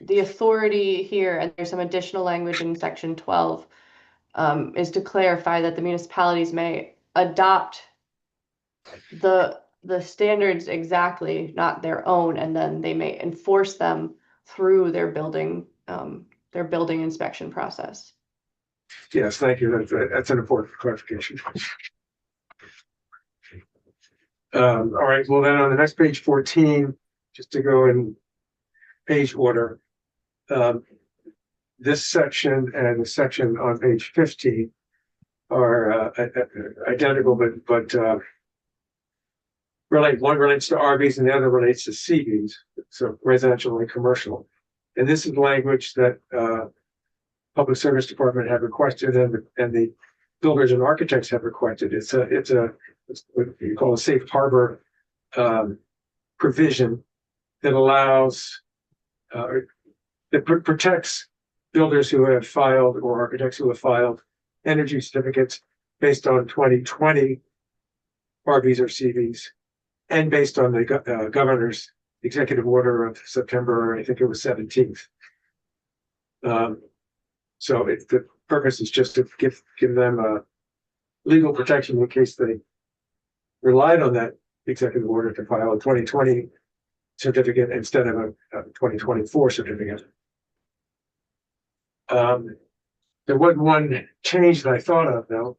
the authority here, and there's some additional language in section 12, is to clarify that the municipalities may adopt the standards exactly, not their own, and then they may enforce them through their building inspection process. yes, thank you. That's an important clarification. All right, well then on the next page 14, just to go in page order. This section and the section on page 15 are identical, but one relates to RVs and the other relates to CVs, so residential and commercial. And this is language that Public Service Department have requested and the builders and architects have requested. It's what you call a safe harbor provision that allows that protects builders who have filed or architects who have filed energy certificates based on 2020 RVs or CVs and based on the governor's executive order of September, I think it was 17th. So the purpose is just to give them a legal protection in case they relied on that executive order to file a 2020 certificate instead of a 2024 certificate. There was one change that I thought of though.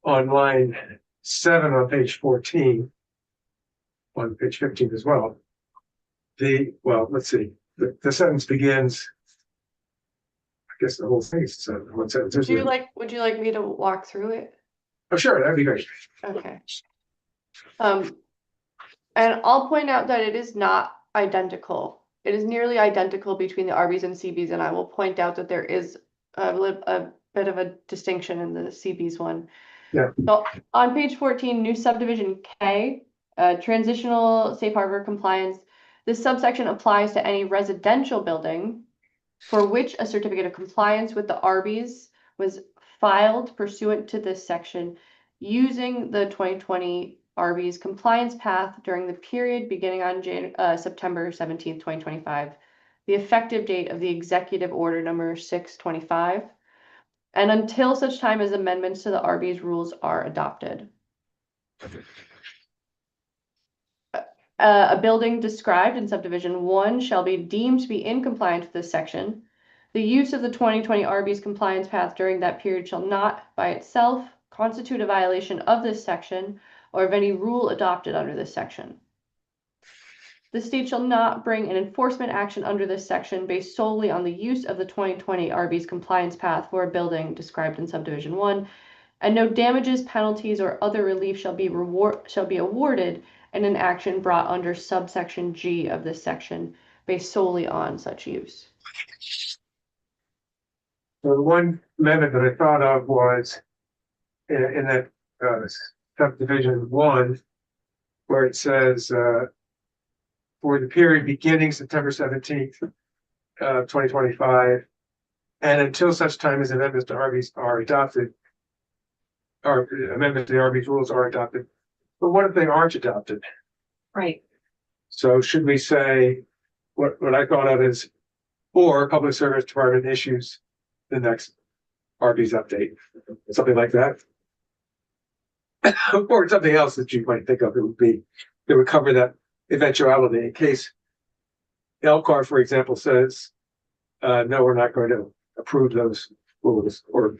On line 7 on page 14, on page 15 as well. Let's see. The sentence begins. I guess the whole thing is one sentence. Would you like me to walk through it? Oh, sure, that'd be great. Okay. And I'll point out that it is not identical. It is nearly identical between the RBs and CBs, and I will point out that there is a bit of a distinction in the CBs one. Yeah. So on page 14, new subdivision K, transitional safe harbor compliance. This subsection applies to any residential building for which a certificate of compliance with the RBs was filed pursuant to this section using the 2020 RB's compliance path during the period beginning on September 17th, 2025, the effective date of the executive order number 625, and until such time as amendments to the RB's rules are adopted. A building described in subdivision 1 shall be deemed to be in compliance with this section. The use of the 2020 RB's compliance path during that period shall not by itself constitute a violation of this section or of any rule adopted under this section. The state shall not bring an enforcement action under this section based solely on the use of the 2020 RB's compliance path for a building described in subdivision 1, and no damages, penalties, or other relief shall be awarded in an action brought under subsection G of this section based solely on such use. So the one amendment that I thought of was in that subdivision 1, where it says for the period beginning September 17th, 2025, and until such time as amendments to RBs are adopted, or amendments to the RB's rules are adopted. But what if they aren't adopted? Right. So should we say what I thought of is, or Public Service Department issues the next RB's update, something like that? Or something else that you might think of that would cover that eventuality in case LCAR, for example, says, no, we're not going to approve those rules, or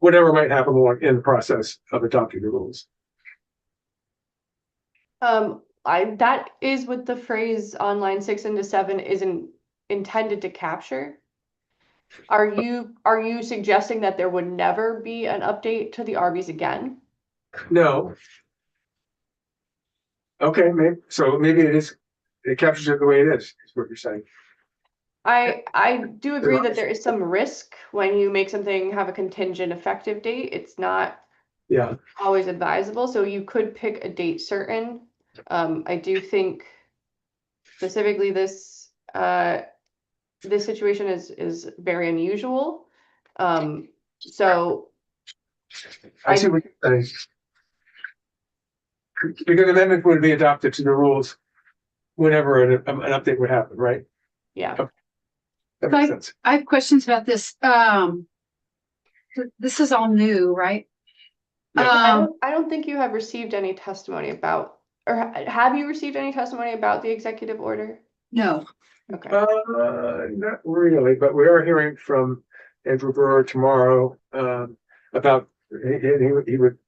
whatever might happen in the process of adopting the rules. that is what the phrase on line 6 into 7 isn't intended to capture. Are you suggesting that there would never be an update to the Arby's again? No. Okay, maybe it captures it the way it is what you're saying. I do agree that there is some risk when you make something have a contingent effective date. It's not Yeah, always advisable, so you could pick a date certain. I do think specifically this situation is very unusual. So I see what you're saying. Because amendment would be adopted to the rules whenever an update would happen, right? yeah. That makes sense. I have questions about this. This is all new, right? Yeah. I don't think you have received any testimony about, or have you received any testimony about the executive order? No. Okay. Not really, but we are hearing from Andrew Brewer tomorrow, about, he would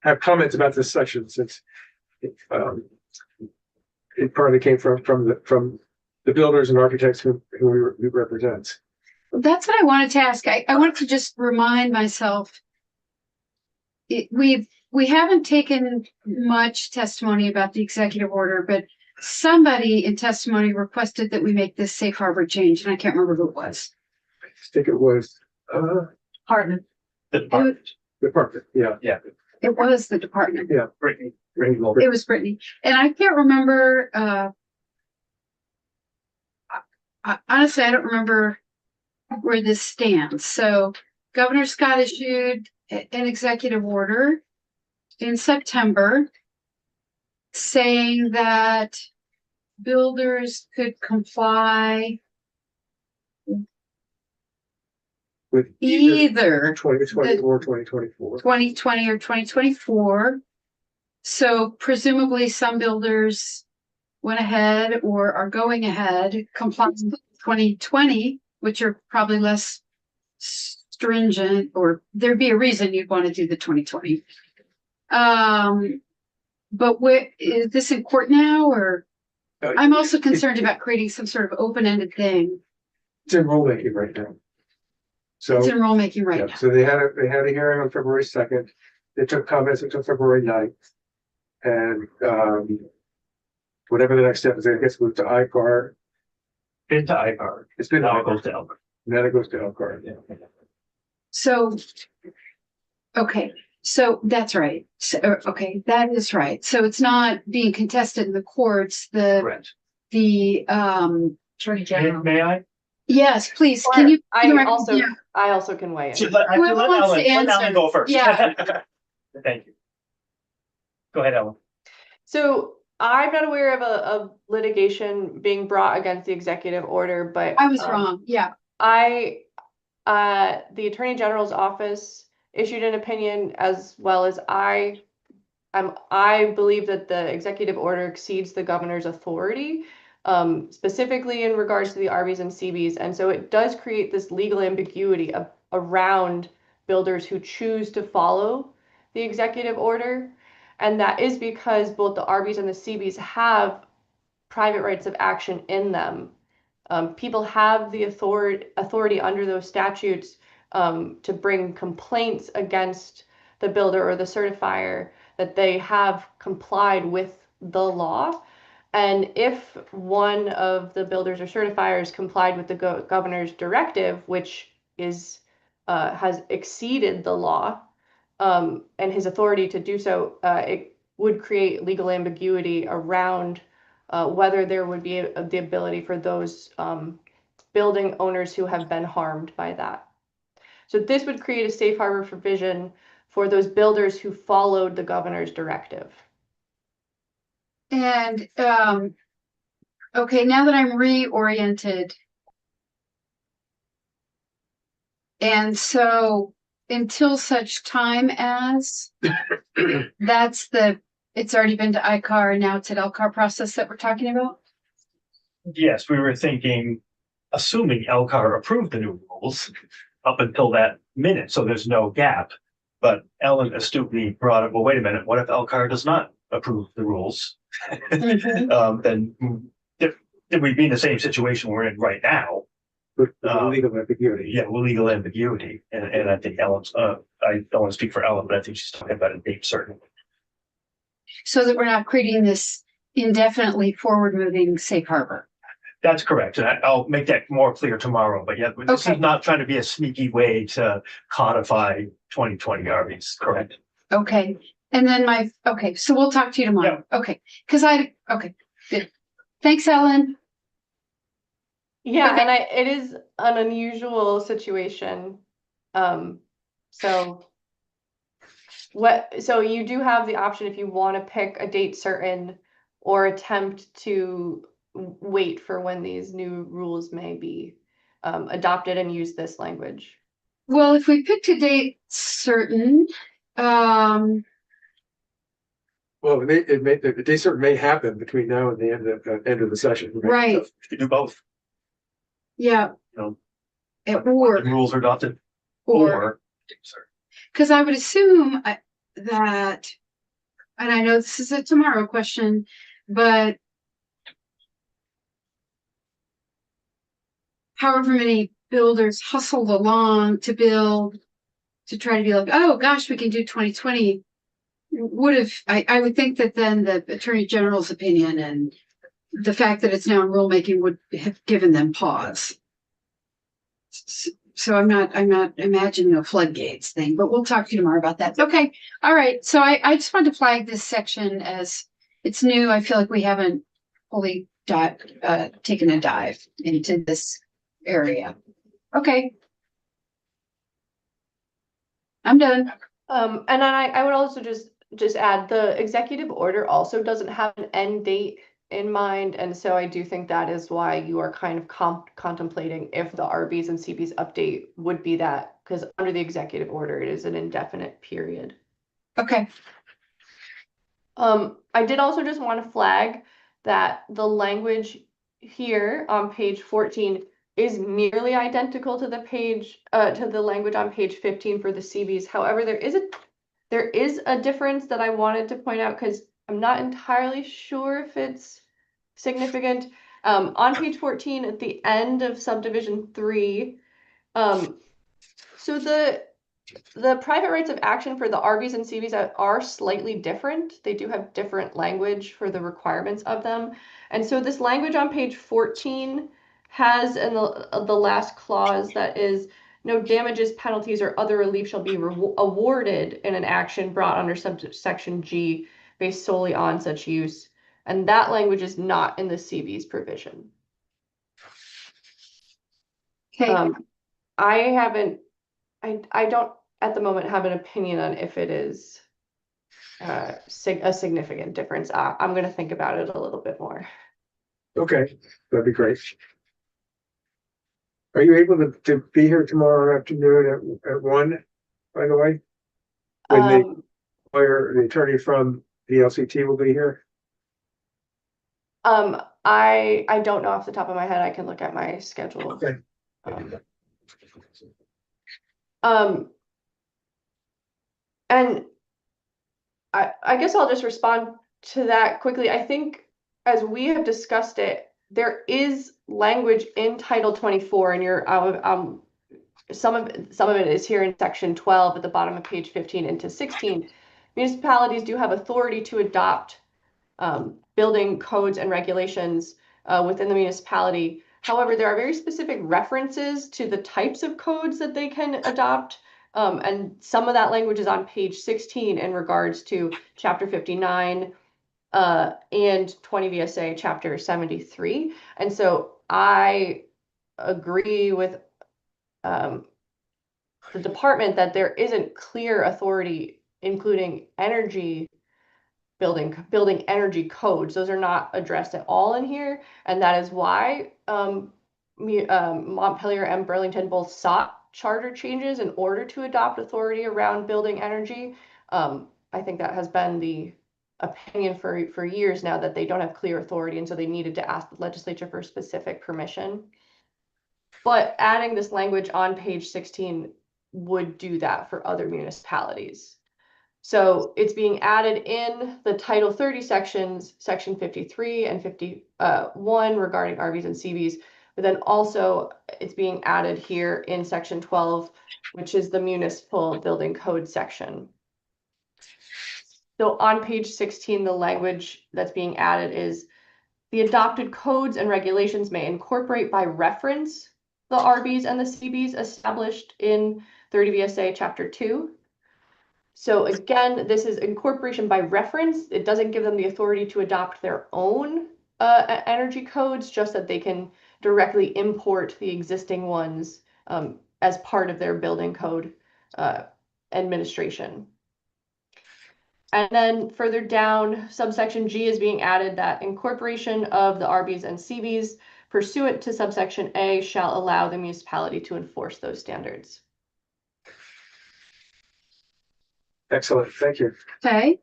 have comments about this section since it partly came from the builders and architects who he represents. That's what I wanted to ask. I wanted to just remind myself. We haven't taken much testimony about the executive order, but somebody in testimony requested that we make this safe harbor change, and I can't remember who it was. I think it was, Pardon. The department, yeah. It was the department. Yeah, Brittany. It was Brittany. And I can't remember, honestly, I don't remember where this stands. So Governor Scott issued an executive order in September saying that builders could comply with either 2024, 2024. 2020 or 2024. So presumably some builders went ahead or are going ahead complying with 2020, which are probably less stringent, or there'd be a reason you'd want to do the 2020. But is this in court now, or I'm also concerned about creating some sort of open-ended thing. It's in rulemaking right now. So It's in rulemaking right yeah, now. so they had a hearing on February 2nd. They took comments until February 9th. And whatever the next step is, I guess moved to ICAR. Into ICAR. It's been Now it ICAR. goes to Elmer. And then it goes to ICAR. Yeah. So, okay, so that's right. So, okay, that is right. So it's not being contested in the courts. Correct. The Attorney General. May I? yes, please. Can you? I also can weigh in. Whoever wants to Let answer. Ellen go first. Yeah. Thank you. Go ahead, Ellen. So I'm not aware of a litigation being brought against the executive order, but I was wrong. Yeah. The Attorney General's office issued an opinion, as well as I believe that the executive order exceeds the governor's authority, specifically in regards to the RVs and CBs. And so it does create this legal ambiguity around builders who choose to follow the executive order. And that is because both the RVs and the CBs have private rights of action in them. People have the authority under those statutes to bring complaints against the builder or the certifier that they have complied with the law. And if one of the builders or certifiers complied with the governor's directive, which has exceeded the law, and his authority to do so, it would create legal ambiguity around whether there would be the ability for those building owners who have been harmed by that. So this would create a safe harbor provision for those builders who followed the governor's directive. And okay, now that I'm reoriented, and so until such time as it's already been to ICAR and now it's at LCAR process that we're talking about? Yes, we were thinking, assuming LCAR approved the new rules up until that minute, so there's no gap. But Ellen astutely brought up, well, wait a minute, what if LCAR does not approve the rules, Mhm. then if we'd be in the same situation we're in right now, With legal ambiguity. yeah, with legal ambiguity. And I think Ellen's, I don't want to speak for Ellen, but I think she's talking about a date certain. So that we're not creating this indefinitely forward-moving safe harbor. That's correct. And I'll make that more clear tomorrow, but yeah, this Okay. is not trying to be a sneaky way to codify 2020 RVs, correct? Okay, and then okay, so we'll talk to you tomorrow. Okay, okay, good. Thanks, Ellen. Yeah, Okay. and it is an unusual situation. So so you do have the option if you want to pick a date certain or attempt to wait for when these new rules may be adopted and use this language. Well, if we picked a date certain, Well, the day certain may happen between now and the end of the session. right, You could do both, yeah. You Or, the rules are adopted or, sorry. because I would assume that, and I know this is a tomorrow question, but however many builders hustled along to build, to try to be like, oh gosh, we can do 2020, I would think that then the Attorney General's opinion and the fact that it's now in rulemaking would have given them pause. So I'm not imagining a floodgates thing, but we'll talk to you tomorrow about that. Okay. All right. So I just wanted to flag this section as it's new. I feel like we haven't fully taken a dive into this area. Okay. I'm done. And then I would also just add the executive order also doesn't have an end date in mind, and so I do think that is why you are kind of contemplating if the RBs and CBs update would be that, because under the executive order it is an indefinite period. Okay. I did also just want to flag that the language here on page 14 is nearly identical to the language on page 15 for the CBs. However, there is a difference that I wanted to point out because I'm not entirely sure if it's significant. On page 14 at the end of subdivision 3, so the private rights of action for the RVs and CVs are slightly different. They do have different language for the requirements of them. And so this language on page 14 has in the last clause that is no damages, penalties, or other relief shall be awarded in an action brought under subsection G based solely on such use. And that language is not in the CV's provision. Okay. I don't at the moment have an opinion on if it is a significant difference. I'm going to think about it a little bit more. Okay, that'd be great. Are you able to be here tomorrow afternoon at 1, by the way? When the lawyer, the attorney from the LCT will be here? I don't know off the top of my head. I can look at my schedule. Okay. And I guess I'll just respond to that quickly. I think as we have discussed it, there is language in Title 24, and some of it is here in section 12 at the bottom of page 15 into 16. Municipalities do have authority to adopt building codes and regulations within the municipality. However, there are very specific references to the types of codes that they can adopt. And some of that language is on page 16 in regards to chapter 59 and 20 VSA chapter 73. And so I agree with the department that there isn't clear authority, including building energy codes. Those are not addressed at all in here. And that is why Montpelier and Burlington both sought charter changes in order to adopt authority around building energy. I think that has been the opinion for years now, that they don't have clear authority, and so they needed to ask the legislature for specific permission. But adding this language on page 16 would do that for other municipalities. So it's being added in the Title 30 sections, Section 53 and 51 regarding RVs and CVs, but then also it's being added here in Section 12, which is the municipal building code section. So on page 16, the language that's being added is the adopted codes and regulations may incorporate by reference the RBs and the CBs established in 30 VSA Chapter 2. So again, this is incorporation by reference. It doesn't give them the authority to adopt their own energy codes, just that they can directly import the existing ones as part of their building code administration. And then further down, subsection G is being added that incorporation of the RBs and CBs pursuant to subsection A shall allow the municipality to enforce those standards. Excellent, thank you. Okay,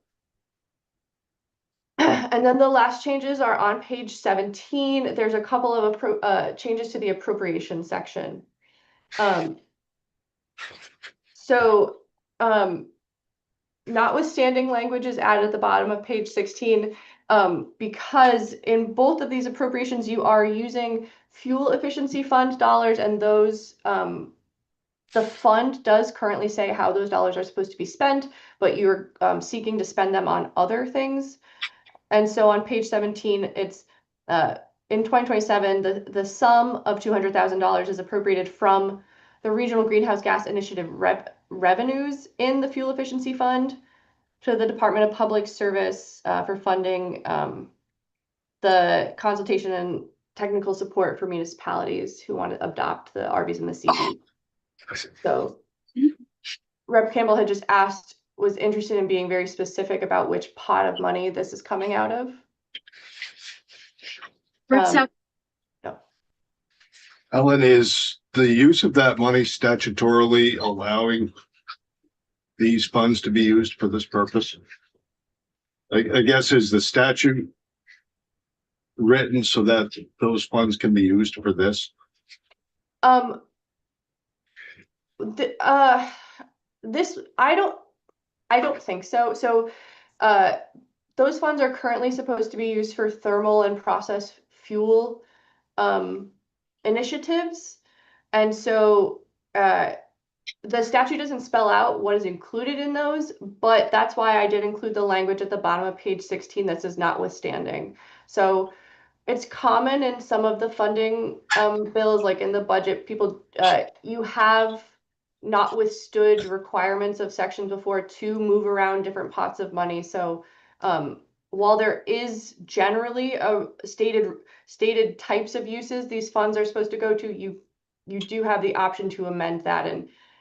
And then the last changes are on page 17. There's a couple of changes to the appropriation section. Notwithstanding language is added at the bottom of page 16, because in both of these appropriations, you are using fuel efficiency fund dollars, and those, the fund does currently say how those dollars are supposed to be spent, but you're seeking to spend them on other things. And so on page 17, it's in 2027, the sum of $200,000 is appropriated from the Regional Greenhouse Gas Initiative revenues in the Fuel Efficiency Fund to the Department of Public Service for funding the consultation and technical support for municipalities who want to adopt the RVs and the CVs. So Rep. Campbell had just asked, was interested in being very specific about which pot of money this is coming out of. No. Ellen, is the use of that money statutorily allowing these funds to be used for this purpose? I guess, is the statute written so that those funds can be used for this? This, I don't think so. So those funds are currently supposed to be used for thermal and process fuel initiatives. And so the statute doesn't spell out what is included in those, but that's why I did include the language at the bottom of page 16 that says notwithstanding. So it's common in some of the funding bills, like in the budget, people, you have not withstood requirements of sections before to move around different pots of money. So while there is generally a stated types of uses these funds are supposed to go to, you do have the option to amend that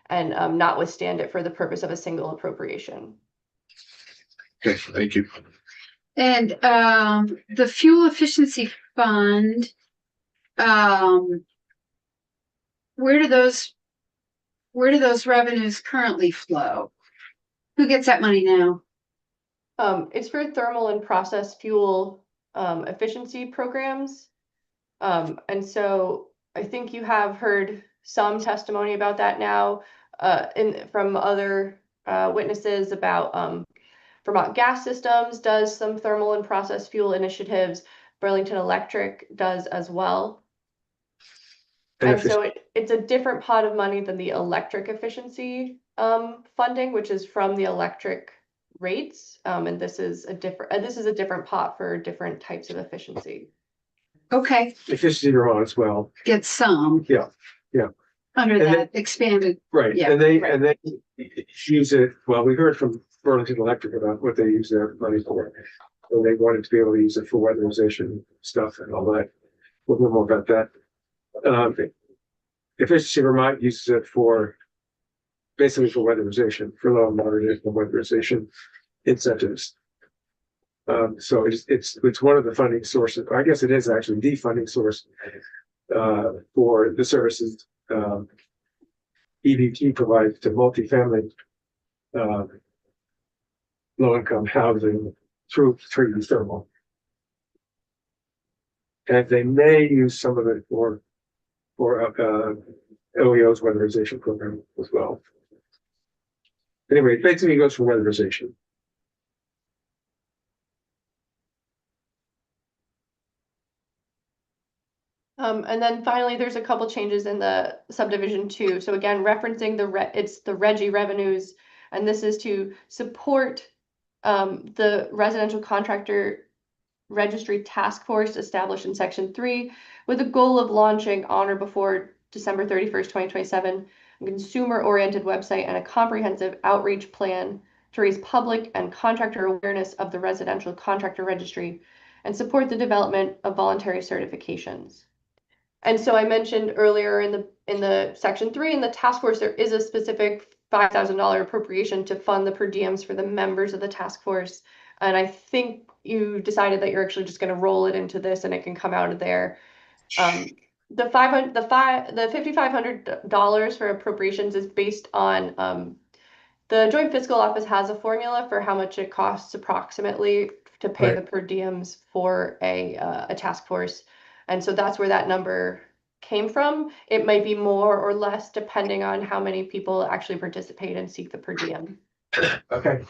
and not withstand it for the purpose of a single appropriation. Okay, thank you. and the fuel efficiency fund, where do those revenues currently flow? Who gets that money now? It's for thermal and process fuel efficiency programs. And so I think you have heard some testimony about that now from other witnesses about Vermont Gas Systems does some thermal and process fuel initiatives. Burlington Electric does as well. And so it's a different pot of money than the electric efficiency funding, which is from the electric rates. And this is a different pot for different types of efficiency. Okay, Efficiency Vermont as well. get some. Yeah, yeah. Under And that expanded, Right, Yeah, and they use it, well, we heard from Burlington Electric about what they use their money for. So they wanted to be able to use it for weatherization stuff and all that. We'll know more about that. Efficiency Vermont uses it for basically for weatherization, for low and moderate weatherization incentives. So it's one of the funding sources. I guess it is actually the funding source for the services EVT provides to multifamily low-income housing through thermal. And they may use some of it for OEO's weatherization program as well. Anyway, basically it goes for weatherization. And then finally, there's a couple changes in the subdivision too. So again, referencing it's the Regi revenues, and this is to support the residential contractor registry task force established in section 3 with the goal of launching on or before December 31st, 2027, a consumer-oriented website and a comprehensive outreach plan to raise public and contractor awareness of the residential contractor registry and support the development of voluntary certifications. And so I mentioned earlier in the section 3 in the task force, there is a specific $5,000 appropriation to fund the per diems for the members of the task force. And I think you decided that you're actually just going to roll it into this and it can come out of there. The $5,500 for appropriations is based on the Joint Fiscal Office has a formula for how much it costs approximately to pay Right. the per diems for a task force. And so that's where that number came from. It might be more or less depending on how many people actually participate and seek the per diem. Okay.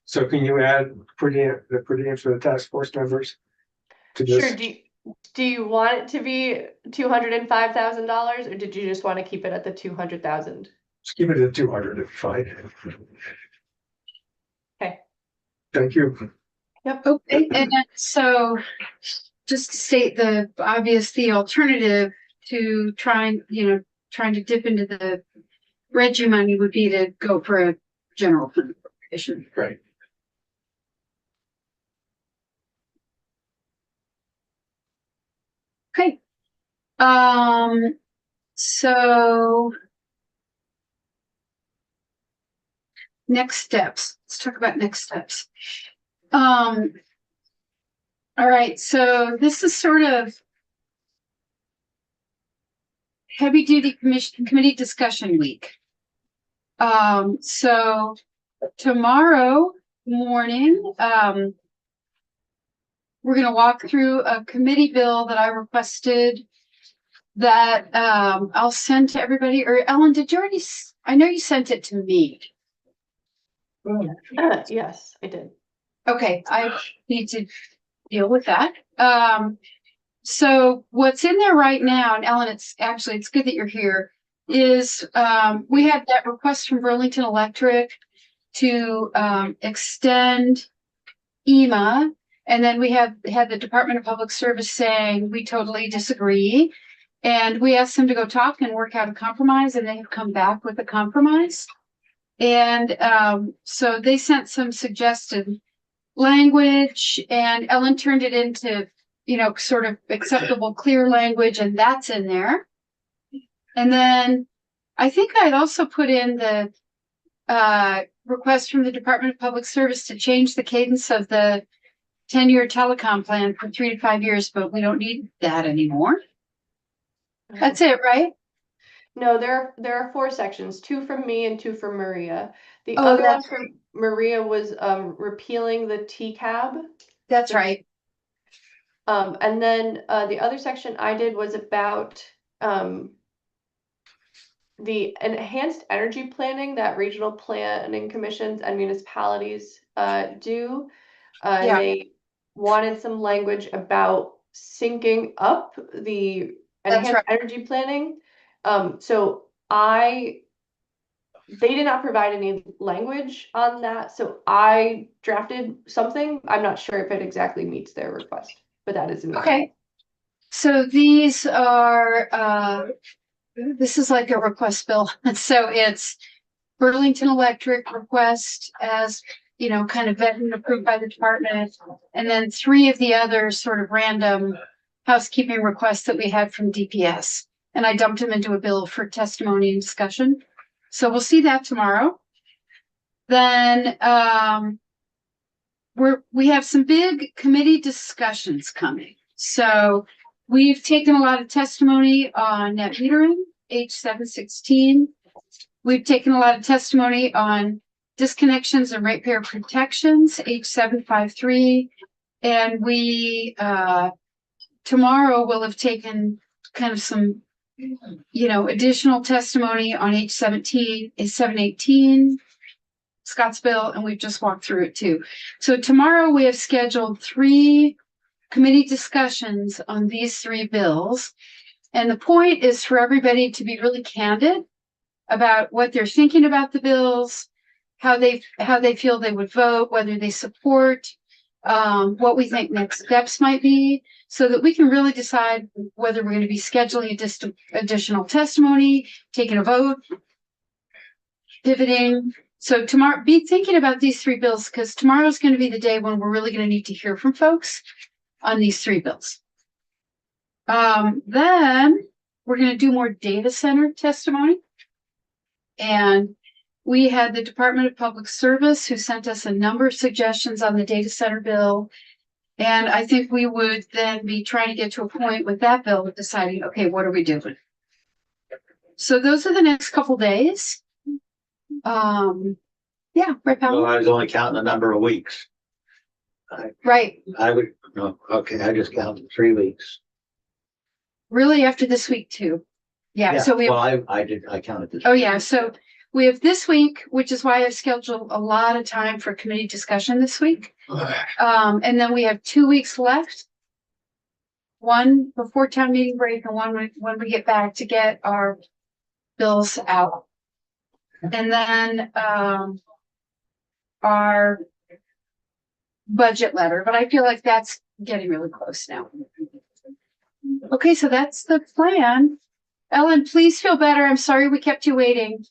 So can you add the per diems for the task force members to this? Sure. Do you want it to be $205,000 or did you just want to keep it at the 200,000? Just keep it at 200, if fine. Okay. Thank you. Okay, and then, so just to state the obvious, the alternative to trying to dip into the Regi money would be to go for a general fund appropriation. Right. Okay. So next steps. Let's talk about next steps. All right, so this is sort of heavy duty committee discussion week. So tomorrow morning, we're going to walk through a committee bill that I requested that I'll send to everybody. Or Ellen, did you already? I know you sent it to me. Yes, I did. Okay, I need to deal with that. So what's in there right now, and Ellen, it's good that you're here, is we had that request from Burlington Electric to extend EMA, and then we had the Department of Public Service saying we totally disagree. And we asked them to go talk and work out a compromise, and they have come back with a compromise. And so they sent some suggested language, and Ellen turned it into, sort of acceptable, clear language, and that's in there. And then I think I'd also put in the request from the Department of Public Service to change the cadence of the 10-year telecom plan from 3 to 5 years, but we don't need that anymore. That's it, right? No, there are 4 sections, 2 from me and 2 from Maria. The Oh, other one that's from Maria was repealing the TCAB. That's right. And then the other section I did was about the enhanced energy planning that regional planning commissions and municipalities do. Yeah. They wanted some language about syncing up the That's enhanced energy planning. So they did not provide any language on that. So I drafted something. I'm not sure if it exactly meets their request, but that is in the Okay. So these are, this is like a request bill. So it's Burlington Electric request as, kind of vetted and approved by the department. And then 3 of the other sort of random housekeeping requests that we had from DPS. And I dumped them into a bill for testimony and discussion. So we'll see that tomorrow. Then we have some big committee discussions coming. So we've taken a lot of testimony on net metering, H716. We've taken a lot of testimony on disconnections and ratepayer protections, H753. And we tomorrow will have taken kind of some additional testimony on H17, H718, Scott's bill, and we've just walked through it too. So tomorrow we have scheduled 3 committee discussions on these 3 bills. And the point is for everybody to be really candid about what they're thinking about the bills, how they feel they would vote, whether they support, what we think next steps might be, so that we can really decide whether we're going to be scheduling additional testimony, taking a vote, pivoting. So tomorrow, be thinking about these 3 bills, because tomorrow is going to be the day when we're really going to need to hear from folks on these 3 bills. Then we're going to do more data center testimony. And we had the Department of Public Service who sent us a number of suggestions on the data center bill. And I think we would then be trying to get to a point with that bill of deciding, okay, what are we doing? So those are the next couple days. Yeah, right, Well, Paolo? I was only counting the number of weeks. Right. I would, no, okay, I just counted 3 weeks. Really after this week too. Yeah, so we, Well, I counted this. oh yeah, so we have this week, which is why I've scheduled a lot of time for committee discussion this week. And then we have 2 weeks left. One before town meeting break and one when we get back to get our bills out. And then, our budget letter, but I feel like that's getting really close now. Okay, so that's the plan. Ellen, please feel better. I'm sorry we kept you waiting.